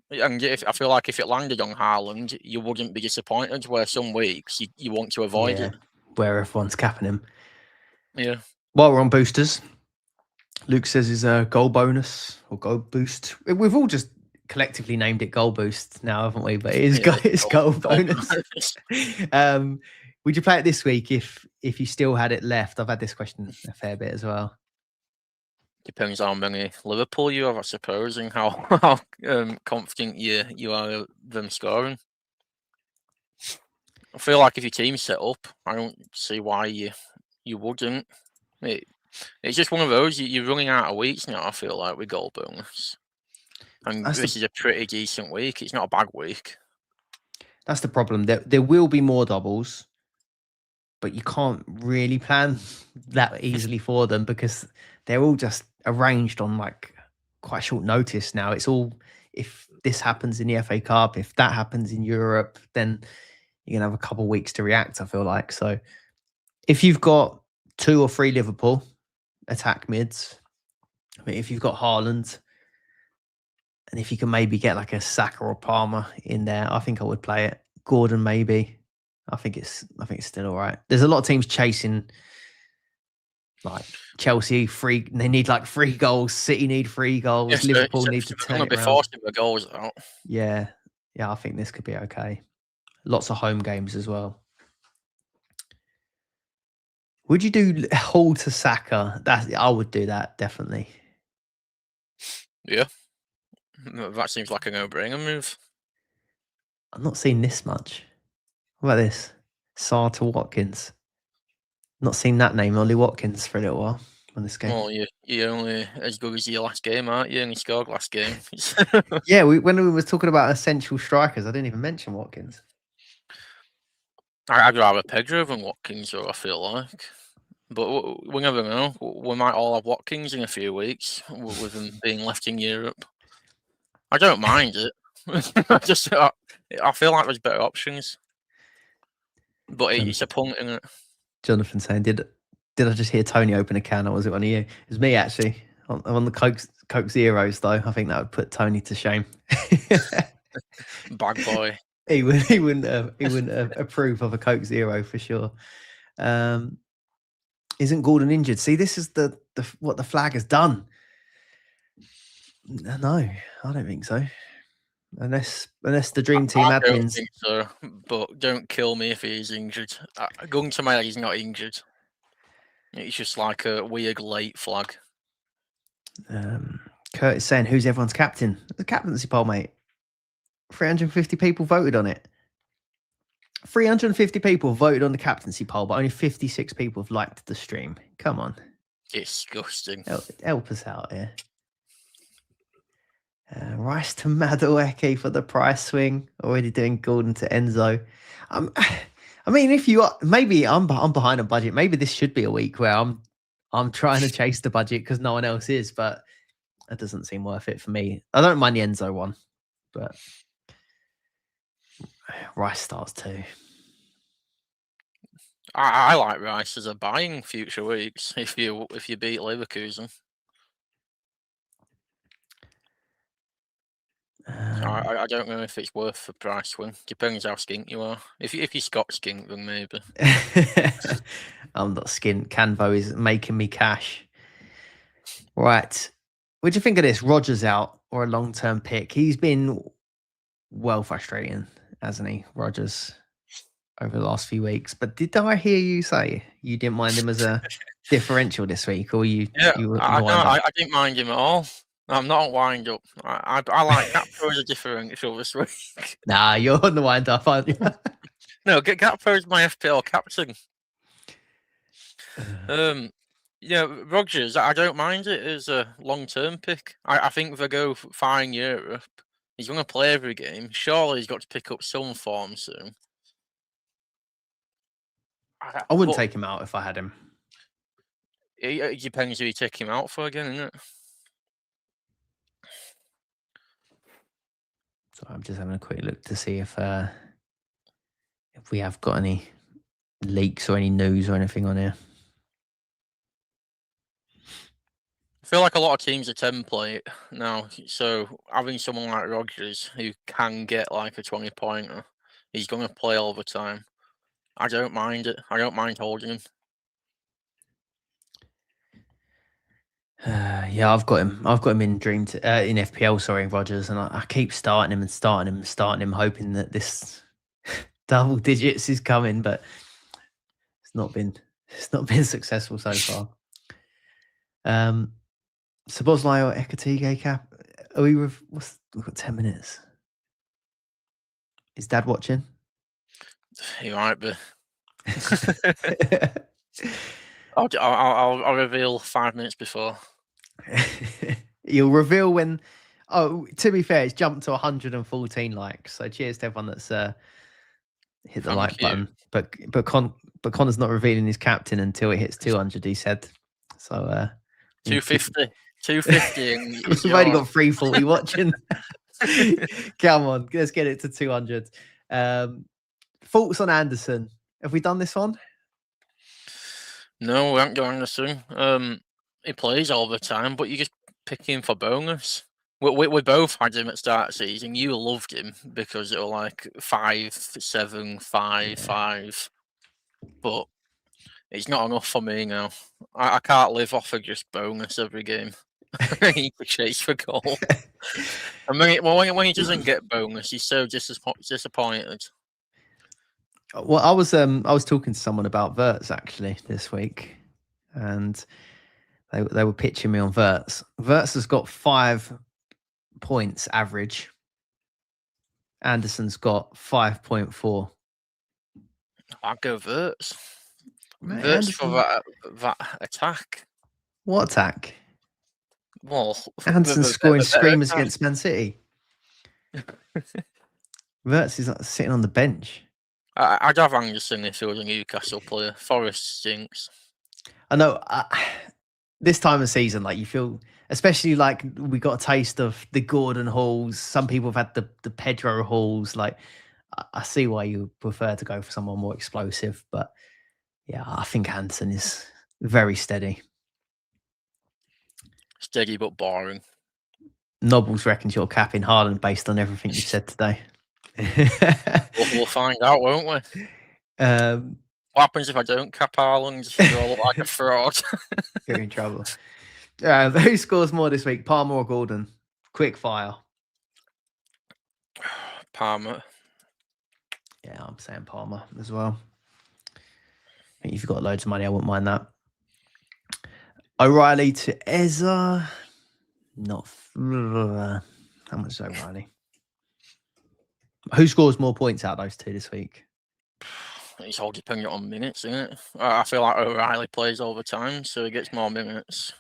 And I feel like if it landed on Haaland, you wouldn't be disappointed, where some weeks you want to avoid it. Where everyone's capping him. Yeah. While we're on boosters, Luke says his goal bonus or goal boost. We've all just collectively named it goal boost now, haven't we? But it is goal bonus. Would you play it this week if you still had it left? I've had this question a fair bit as well. Depends how many Liverpool you have, I suppose, and how confident you are of them scoring. I feel like if your team's set up, I don't see why you wouldn't. It's just one of those, you're running out of weeks now, I feel like, with goal bonus. And this is a pretty decent week. It's not a bad week. That's the problem. There will be more doubles, but you can't really plan that easily for them because they're all just arranged on like quite short notice now. It's all, if this happens in the FA Cup, if that happens in Europe, then you're going to have a couple of weeks to react, I feel like. So if you've got 2 or 3 Liverpool attack mids, I mean, if you've got Haaland, and if you can maybe get like a Saka or Palmer in there, I think I would play it. Gordon, maybe. I think it's still all right. There's a lot of teams chasing, like Chelsea, they need like 3 goals. City need 3 goals. Yes, Liverpool need to turn it around. Forcing the goals out. Yeah, I think this could be okay. Lots of home games as well. Would you do Hall to Saka? I would do that, definitely. Yeah. That seems like a no-brainer move. I've not seen this much. What about this? Sarr to Watkins. Not seen that name, Ollie Watkins, for a little while on this game. Well, you're only as good as your last game, aren't you? And you scored last game. Yeah, when we were talking about essential strikers, I didn't even mention Watkins. I'd rather Pedro than Watkins, though, I feel like. But we never know. We might all have Watkins in a few weeks with him being left in Europe. I don't mind it. I feel like there's better options. But it's a punt, isn't it? Jonathan saying, did I just hear Tony open a can, or was it one of you? It was me, actually. On the Coke Zeros, though, I think that would put Tony to shame. Bad boy. He wouldn't approve of a Coke Zero for sure. Isn't Gordon injured? See, this is the what the flag has done. No, I don't think so. Unless the dream team I don't admins. think so, but don't kill me if he's injured. Going to my head, he's not injured. It's just like a weird late flag. Curtis saying, who's everyone's captain? The captaincy poll, mate. 350 people voted on it. 350 people voted on the captaincy poll, but only 56 people have liked the stream. Come on. Disgusting. Help us out here. Rice to Madueke for the price swing. Already doing Gordon to Enzo. I mean, if you are, maybe I'm behind on budget. Maybe this should be a week where I'm trying to chase the budget because no one else is, but that doesn't seem worth it for me. I don't mind the Enzo one, but Rice starts too. I like Rice as a buy in future weeks if you beat Leverkusen. I don't know if it's worth the price swing. Depends how skint you are. If you Scott skint, then maybe. I'm not skint. Canvo is making me cash. Right. What do you think of this? Rodgers out or a long-term pick? He's been well frustrating, hasn't he, Rodgers, over the last few weeks? But did I hear you say you didn't mind him as a differential this week, or you? Yeah, you I didn't mind him at all. I'm not wind up. I like Gakpo as a differential this week. Nah, you're on the wind up, aren't you? No, Gakpo is my FPL captain. Rodgers, I don't mind it as a long-term pick. I think if they go far in Europe, he's going to play every game. Surely he's got to pick up some form soon. I wouldn't take him out if I had him. It depends who you take him out for again, isn't it? So I'm just having a quick look to see if we have got any leaks or any news or anything on here. I feel like a lot of teams are template now, so having someone like Rodgers who can get like a 20-pointer, he's going to play all the time. I don't mind it. I don't mind holding him. Yeah, I've got him in in FPL. Sorry, Rodgers, and I keep starting him, hoping that this double digits is coming, but it's not been successful so far. Szoboszlai or Ekatike cap? Are we've got 10 minutes. Is Dad watching? He might be. I'll reveal 5 minutes before. You'll reveal when. Oh, to be fair, it's jumped to 114 likes. So cheers to everyone that's hit the like button. But Connor's not revealing his captain until it hits 200. He said so. 250. 250. We've only got 340 watching. Come on, let's get it to 200. Thoughts on Anderson? Have we done this one? No, we haven't done Anderson. He plays all the time, but you just pick him for bonus. We both had him at start of season. You loved him because it was like 5, 7, 5, 5. But it's not enough for me now. I can't live off of just bonus every game. I need to chase for goal. And when he doesn't get bonus, he's so disappointed. Well, I was talking to someone about Verts actually this week, and they were pitching me on Verts. Verts has got 5 points average. Anderson's got 5.4. I'll go Verts. Mate, Verts for Anderson, that attack. what attack? Well, Anderson's the scoring better screamers attack. against Man City. Verts is like sitting on the bench. I'd have Anderson if he was a Newcastle player. Forest stinks. I know. This time of season, like you feel, especially like we got a taste of the Gordon Halls. Some people have had the Pedro Halls. Like I see why you prefer to go for someone more explosive, but yeah, I think Anderson is very steady. Steady but boring. Nobbles reckons you're capping Haaland based on everything you've said today. We'll find out, won't we? What happens if I don't cap Haaland? Do I look like a fraud? You're in trouble. Who scores more this week, Palmer or Gordon? Quick fire. Palmer. Yeah, I'm saying Palmer as well. I think if you've got loads of money, I wouldn't mind that. O'Reilly to Ezza. Not. How much is O'Reilly? Who scores more points out of those two this week? It's all dependent on minutes, isn't it? I feel like O'Reilly plays all the time, so he gets more minutes.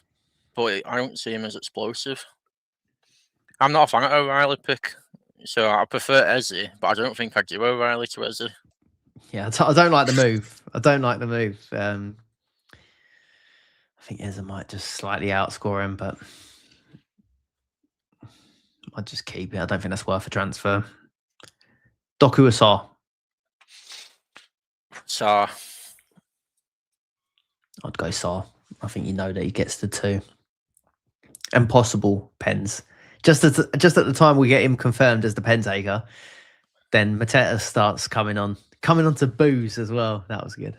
But I don't see him as explosive. I'm not a fan of O'Reilly pick, so I prefer Ezzy, but I don't think I'd do O'Reilly to Ezzy. Yeah, I don't like the move. I don't like the move. I think Ezza might just slightly outscore him, but I'd just keep it. I don't think that's worth a transfer. Doku Asar. So I'd go Sar. I think you know that he gets the 2. And possible pens. Just at the time we get him confirmed as the pen taker, then Mateta starts coming on to booze as well. That was good.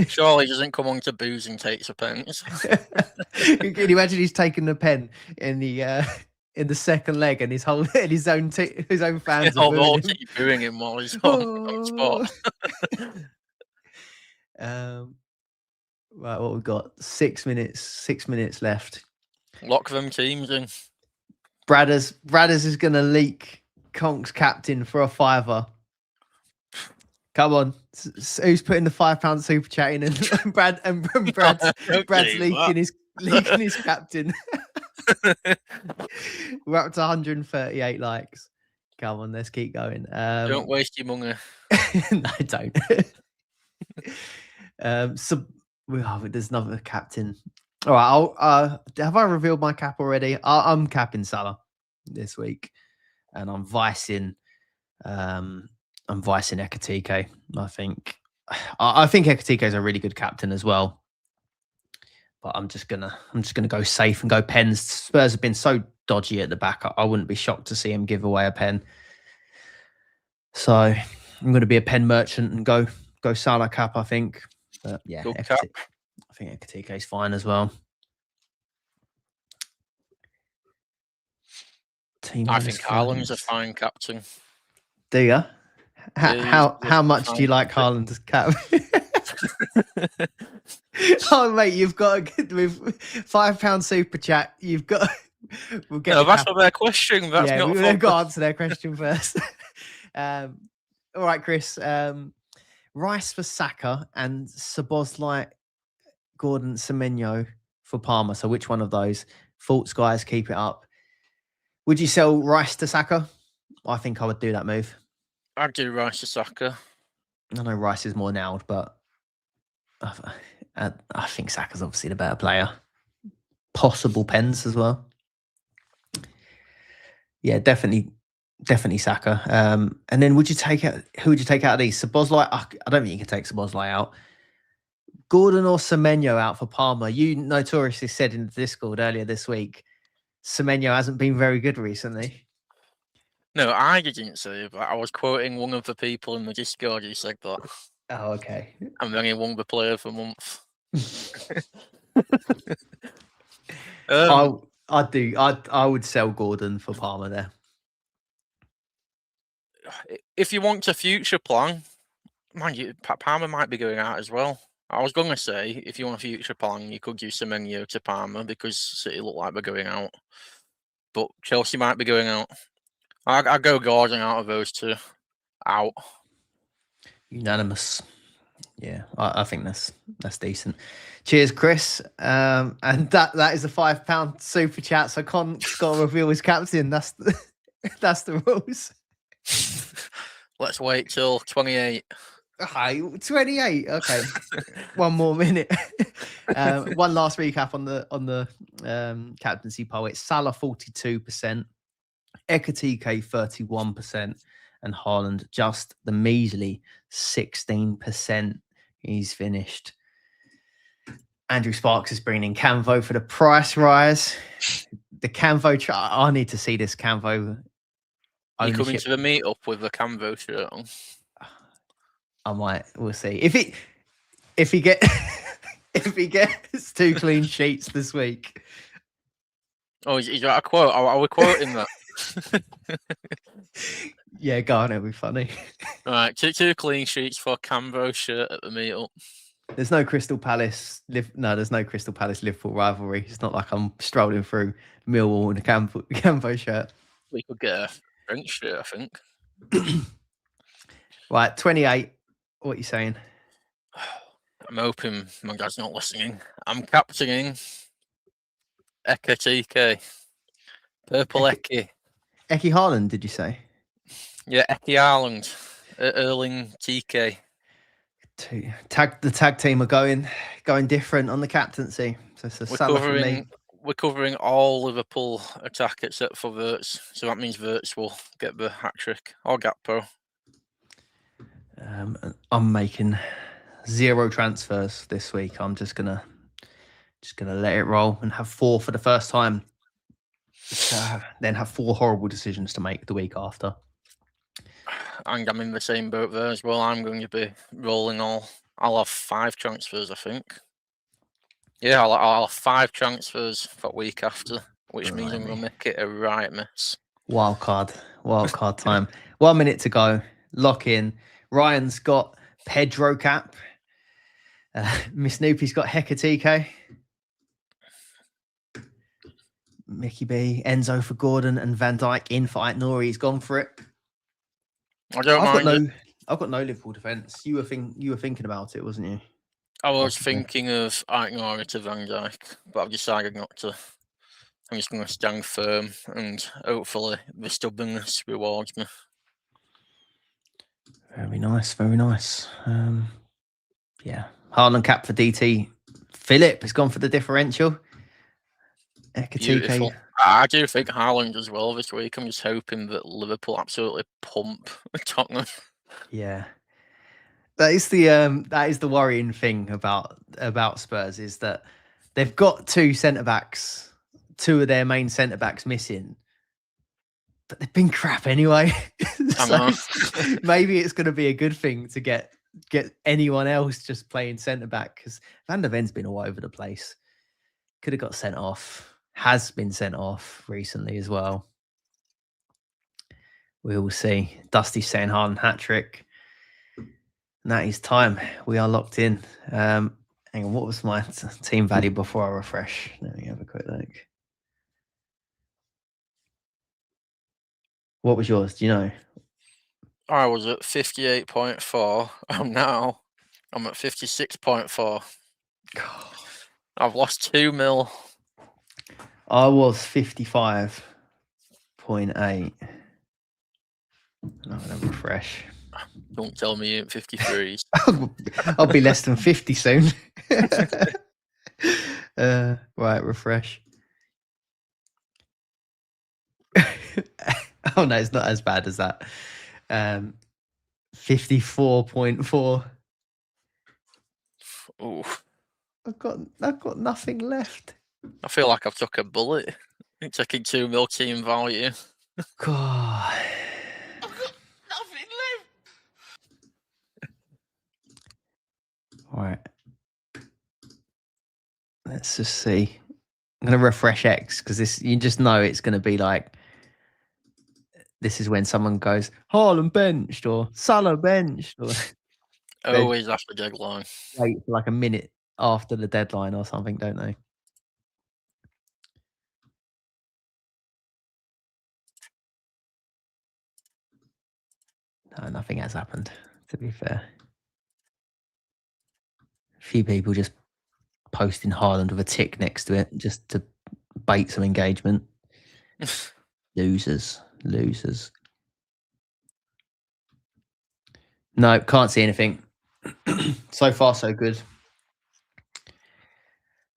surely he doesn't come on to booze and takes a pens. Can you imagine he's taking the pen in the second leg and his whole his own fans are booing him. Booing him while he's on spot. Right, what we've got? 6 minutes. 6 minutes left. Lock them teams in. Bradders is going to leak Conk's captain for a $5. Come on, who's putting the £5 super chat in? And Brad's leaking his captain. We're up to 138 likes. Come on, let's keep going. Don't waste your money. No, don't. There's another captain. All right, have I revealed my cap already? I'm capping Salah this week, and I'm vicing Ekatike. I think Ekatike is a really good captain as well, but I'm just gonna go safe and go pens. Spurs have been so dodgy at the back. I wouldn't be shocked to see him give away a pen. So I'm going to be a pen merchant and go Salah cap. I think, but yeah, I think Ekatike is fine as well. I think Haaland's a fine captain. Do you? How much do you like Haaland as cap? Oh mate, you've got with £5 super chat. You've got. We'll get. No, that's not their question. That's not. We've got to answer their question first. All right, Chris. Rice for Saka and Szoboszlai, Gordon, Semenyo for Palmer. So which one of those? Thoughts, guys? Keep it up. Would you sell Rice to Saka? I think I would do that move. I'd do Rice to Saka. I know Rice is more nailed, but I think Saka's obviously the better player. Possible pens as well. Yeah, definitely Saka. And then who would you take out of these? Szoboszlai, I don't think you can take Szoboszlai out. Gordon or Semenyo out for Palmer. You notoriously said in the Discord earlier this week, Semenyo hasn't been very good recently. No, I didn't say it, but I was quoting one of the people in the Discord who said that. Oh, okay. I'm only won the player of the month. I would sell Gordon for Palmer there. If you want to future plan, man, Palmer might be going out as well. I was going to say, if you want a future plan, you could use Semenyo to Palmer because City look like they're going out. but Chelsea might be going out. I go Gordon out of those two. Out. Unanimous. Yeah, I think that's decent. Cheers, Chris. And that is a £5 super chat. So Con's got to reveal his captain. That's the rules. Let's wait till 28. Okay, 28. Okay, one more minute. One last recap on the captaincy poll. It's Salah 42%, Ekatike 31%, and Haaland just the measly 16%. He's finished. Andrew Sparks is bringing in Canvo for the price rise. The Canvo, I need to see this Canvo. You coming to the meetup with the Canvo shirt on? I might. We'll see. If he if he gets 2 clean sheets this week. Oh, is that a quote? Are we quoting that? Yeah, go on. It'll be funny. All right, 2 clean sheets for Canvo shirt at the meetup. There's no Crystal Palace. There's no Crystal Palace Liverpool rivalry. It's not like I'm strolling through Millwall in a Canvo shirt. We could get a French shirt, I think. Right, 28. What are you saying? I'm hoping my dad's not listening. I'm captaining Ekatike. Purple Eki. Eki Haaland, did you say? Yeah, Eki Haaland. Erling TK. The tag team are going different on the captaincy. So it's a Salah for me. We're covering all Liverpool attack except for Wirtz. So that means Wirtz will get the hat trick or Gakpo. I'm making 0 transfers this week. I'm just gonna let it roll and have 4 for the first time. Then have 4 horrible decisions to make the week after. And I'm in the same boat there as well. I'm going to be rolling all. I'll have 5 transfers, I think. Yeah, I'll have 5 transfers for week after, which means I'm going to make it a right mess. Wild card time. 1 minute to go. Lock in. Ryan's got Pedro cap. Miss Snoopy's got Hekatike. Mickey B, Enzo for Gordon, and Van Dijk in for Nori. He's gone for it. I don't mind. I've got no Liverpool defence. You were thinking about it, wasn't you? I was thinking of Nori to Van Dijk, but I've decided not to. I'm just going to stand firm, and hopefully the stubbornness rewards me. Very nice, very nice. Yeah, Haaland cap for DT. Philip has gone for the differential. Beautiful. I do think Haaland as well this week. I'm just hoping that Liverpool absolutely pump Tottenham. Yeah, that is the worrying thing about Spurs is that they've got 2 centre backs, 2 of their main centre backs missing, but they've been crap anyway. So maybe it's going to be a good thing to get anyone else just playing centre back, because Van der Ven's been all over the place. Could have got sent off. Has been sent off recently as well. We will see. Dusty saying Haaland hat trick. And that is time. We are locked in. Hang on, what was my team value before I refresh? Let me have a quick look. What was yours? Do you know? I was at 58.4. And now I'm at 56.4. I've lost 2 mil. I was 55.8. I'm going to refresh. Don't tell me you're at 53. I'll be less than 50 soon. Right, refresh. Oh no, it's not as bad as that. 54.4. Oh, I've got nothing left. I feel like I've took a bullet. I'm taking 2 mil team value. God. I've got nothing left. All right. Let's just see. I'm going to refresh X because this, you just know it's going to be like, this is when someone goes, Haaland benched or Salah benched. Or always after the deadline. Wait for like a minute after the deadline or something, don't they? No, nothing has happened, to be fair. A few people just posting Haaland with a tick next to it just to bait some engagement. Losers. No, can't see anything. So far, so good.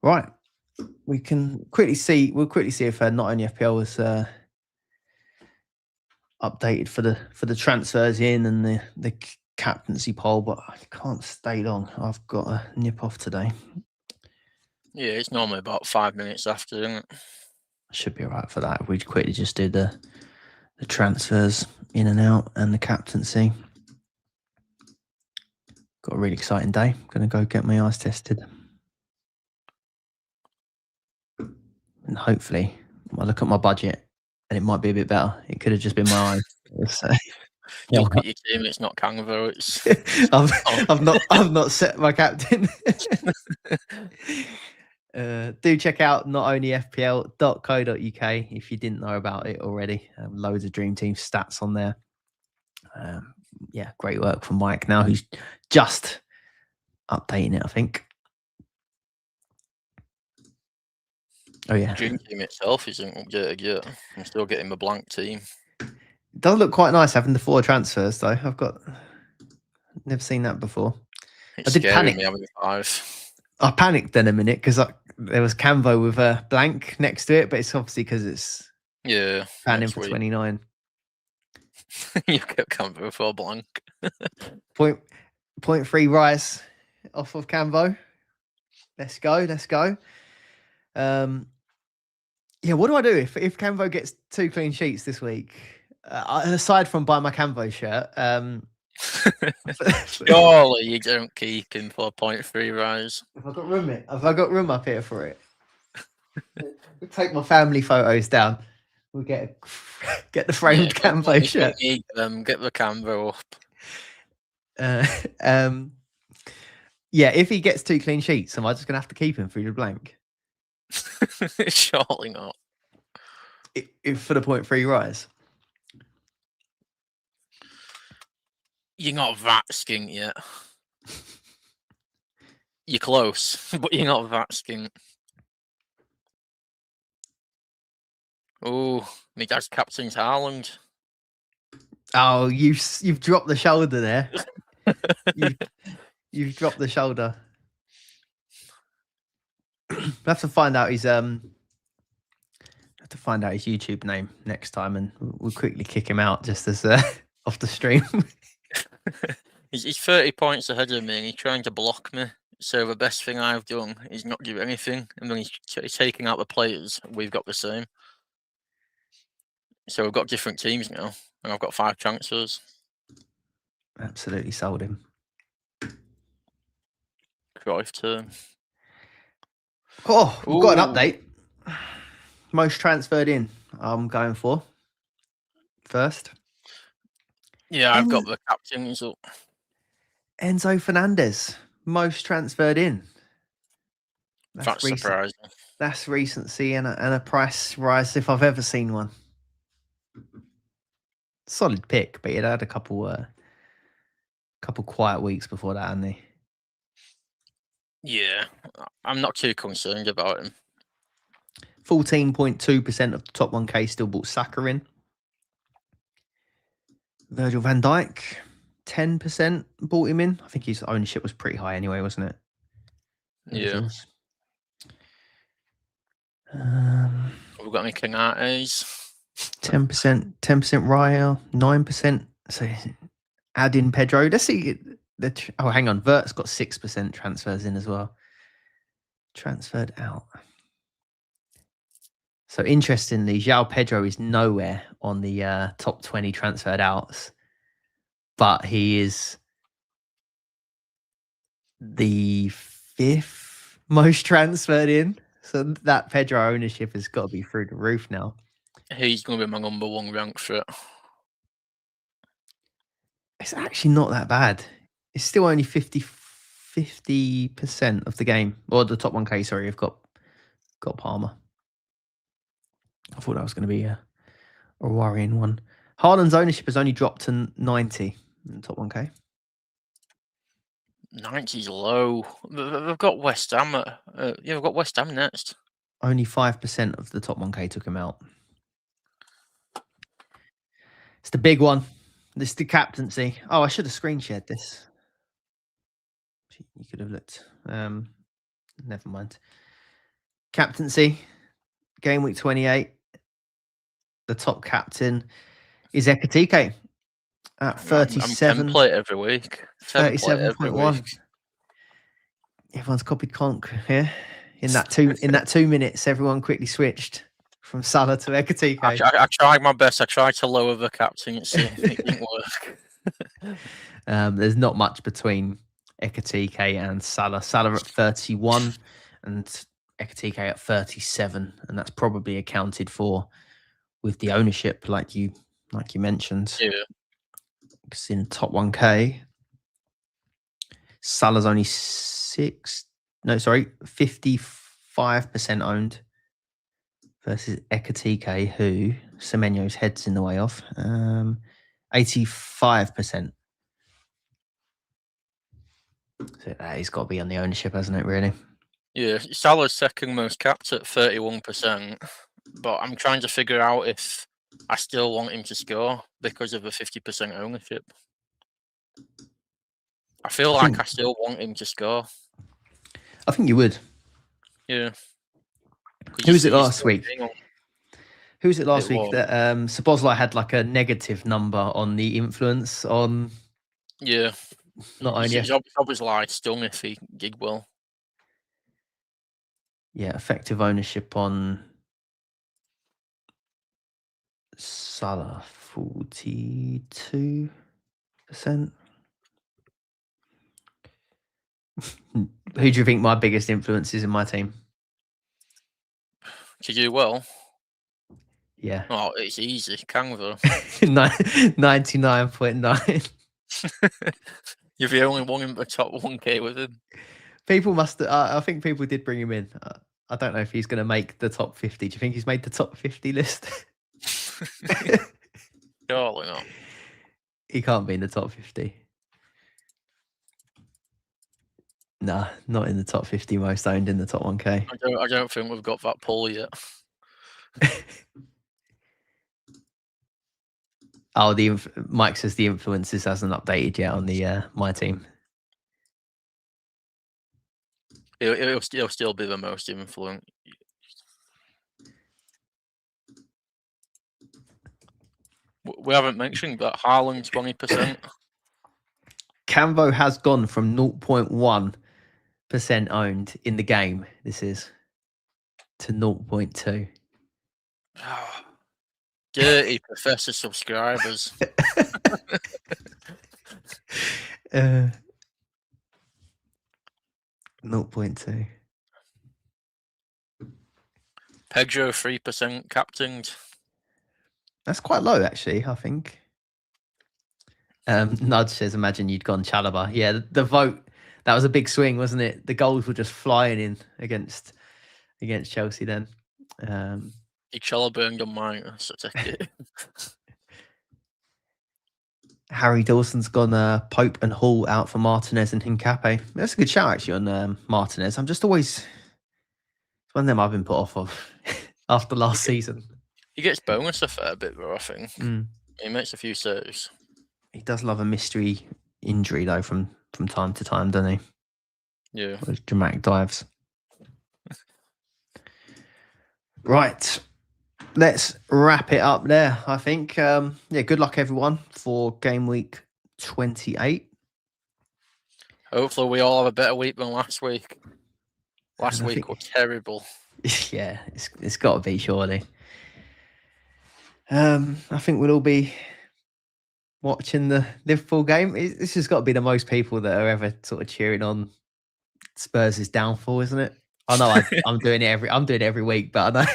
Right. We'll quickly see if not only FPL was updated for the transfers in and the captaincy poll, but I can't stay long. I've got to nip off today. Yeah, it's normally about 5 minutes after, isn't it? Should be all right for that. We'd quickly just do the transfers in and out and the captaincy. Got a really exciting day. I'm going to go get my eyes tested. And hopefully, I look at my budget and it might be a bit better. It could have just been my eyes. So, You look at your team, it's not Canvo, it's... I've not set my captain. Do check out not only fpl.co.uk if you didn't know about it already. Loads of Dream Team stats on there. Yeah, great work from Mike now, who's just updating it, I think. Oh, yeah. Dream Team itself isn't updated yet. I'm still getting my blank team. It does look quite nice having the 4 transfers, though. Never seen that before. It's I did panic. Me having the 5. I panicked in a minute because there was Canvo with a blank next to it, but it's obviously because it's planning for 29. You get Canvo for blank. 0.3 Rice off of Canvo. Let's go. Yeah, what do I do if Canvo gets 2 clean sheets this week? Aside from buying my Canvo shirt, surely you don't keep him for 0.3 rise. Have I got room up here for it? We'll take my family photos down. We'll get the framed Canvo shirt. Get the Canvo up. Yeah, if he gets 2 clean sheets, am I just gonna have to keep him through the blank? Surely not. If for the 0.3 rise. You're not that skint yet. You're close, but you're not that skint. Oh, my dad's captain's Haaland. Oh, you've dropped the shoulder there. you've dropped the shoulder. We'll have to find out his YouTube name next time, and we'll quickly kick him out just as off the stream. He's 30 points ahead of me, and he's trying to block me. So the best thing I've done is not do anything, and then he's taking out the players. We've got the same. So we've got different teams now, and I've got 5 transfers. Absolutely sold him. Cruyff turn. Oh, we've got an update. Most transferred in. I'm going for first. Yeah, I've got the captains up. Enzo Fernandez, most transferred in. That's surprising. That's recency and a price rise if I've ever seen one. Solid pick, but he'd had a couple quiet weeks before that, hadn't he? Yeah, I'm not too concerned about him. 14.2% of the top 1K still bought Saka in. Virgil van Dijk, 10% bought him in. I think his ownership was pretty high anyway, wasn't it? Yeah. We've got any Canates. 10%, 10% Raya, 9%. So add in Pedro. Let's see. Oh, hang on. Vert's got 6% transfers in as well. Transferred out. So interestingly, João Pedro is nowhere on the top 20 transferred outs, but he is the 5th most transferred in. So that Pedro ownership has got to be through the roof now. He's going to be my number 1 rank fit. It's actually not that bad. It's still only 50% of the game, or the top 1K. Sorry, I've got Palmer. I thought that was going to be a worrying one. Haaland's ownership has only dropped to 90 in the top 1K. 90's low. They've got West Ham. They've got West Ham next. Only 5% of the top 1K took him out. It's the big one. This is the captaincy. Oh, I should have screen shared this. You could have looked. Never mind. Captaincy, game week 28. The top captain is Ekatike at 37. I'm template every week. 37.1. Everyone's copied Conk here. In that 2 minutes, everyone quickly switched from Salah to Ekatike. I tried my best. I tried to lower the captaincy. It didn't work. There's not much between Ekatike and Salah. Salah at 31 and Ekatike at 37, and that's probably accounted for with the ownership, like you mentioned. Yeah. Because in top 1K, Salah's only 55% owned versus Ekatike, who Semenyo's head's in the way of 85%. So that has got to be on the ownership, hasn't it, really? Yeah, Salah's second most capped at 31%, but I'm trying to figure out if I still want him to score because of a 50% ownership. I feel like I still want him to score. I think you would. Yeah. Who was it last week? Who was it last week that Szoboszlai had like a negative number on the influence on? Yeah. Not only He's obviously like stung if he did well. Yeah, effective ownership on Salah 42%. Who do you think my biggest influence is in my team? To do well? Yeah. Oh, it's easy. Canva. 99.9. You're the only one in the top 1K with him. People must. I think people did bring him in. I don't know if he's going to make the top 50. Do you think he's made the top 50 list? Surely not. He can't be in the top 50. Nah, not in the top 50 most owned in the top 1K. I don't think we've got that pull yet. Oh, Mike says the influences hasn't updated yet on the my team. It'll still be the most influent. We haven't mentioned that Haaland 20%. Canvo has gone from 0.1% owned in the game. This is to 0.2. Dirty Professor subscribers. 0.2. Pedro 3% captained. That's quite low, actually, I think. Nudge says, imagine you'd gone Chalobah. Yeah, the vote, that was a big swing, wasn't it? The goals were just flying in against Chelsea then. Chalobah burned on mine, so take it. Harry Dawson's gone Pope and Hall out for Martinez and Hincapié. That's a good shout, actually, on Martinez. I'm just always... It's one of them I've been put off of after last season. He gets bonus a fair bit, though, I think. He makes a few saves. He does love a mystery injury, though, from time to time, doesn't he? Yeah. Those dramatic dives. Right. Let's wrap it up there, I think. Good luck, everyone, for game week 28. Hopefully we all have a better week than last week. Last week was terrible. Yeah, it's got to be, surely. I think we'll all be watching the Liverpool game. This has got to be the most people that are ever sort of cheering on Spurs' downfall, isn't it? I know I'm doing it every week, but I know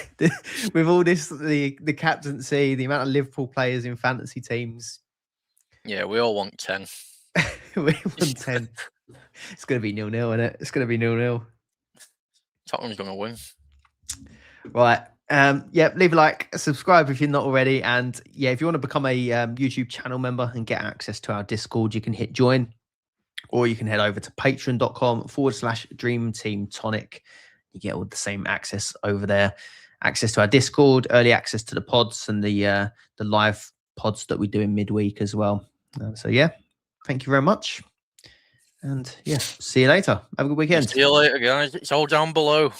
with all this, the captaincy, the amount of Liverpool players in fantasy teams. Yeah, we all want 10. We want 10. It's going to be 0-0, isn't it? It's going to be 0-0. Tottenham's going to win. Right. Yeah, leave a like, subscribe if you're not already, and yeah, if you want to become a YouTube channel member and get access to our Discord, you can hit join, or you can head over to patreon.com/Dream Team Tonic. You get all the same access over there, access to our Discord, early access to the pods, and the live pods that we do in midweek as well. So yeah, thank you very much, and yeah, see you later. Have a good weekend. See you later, guys. It's all down below.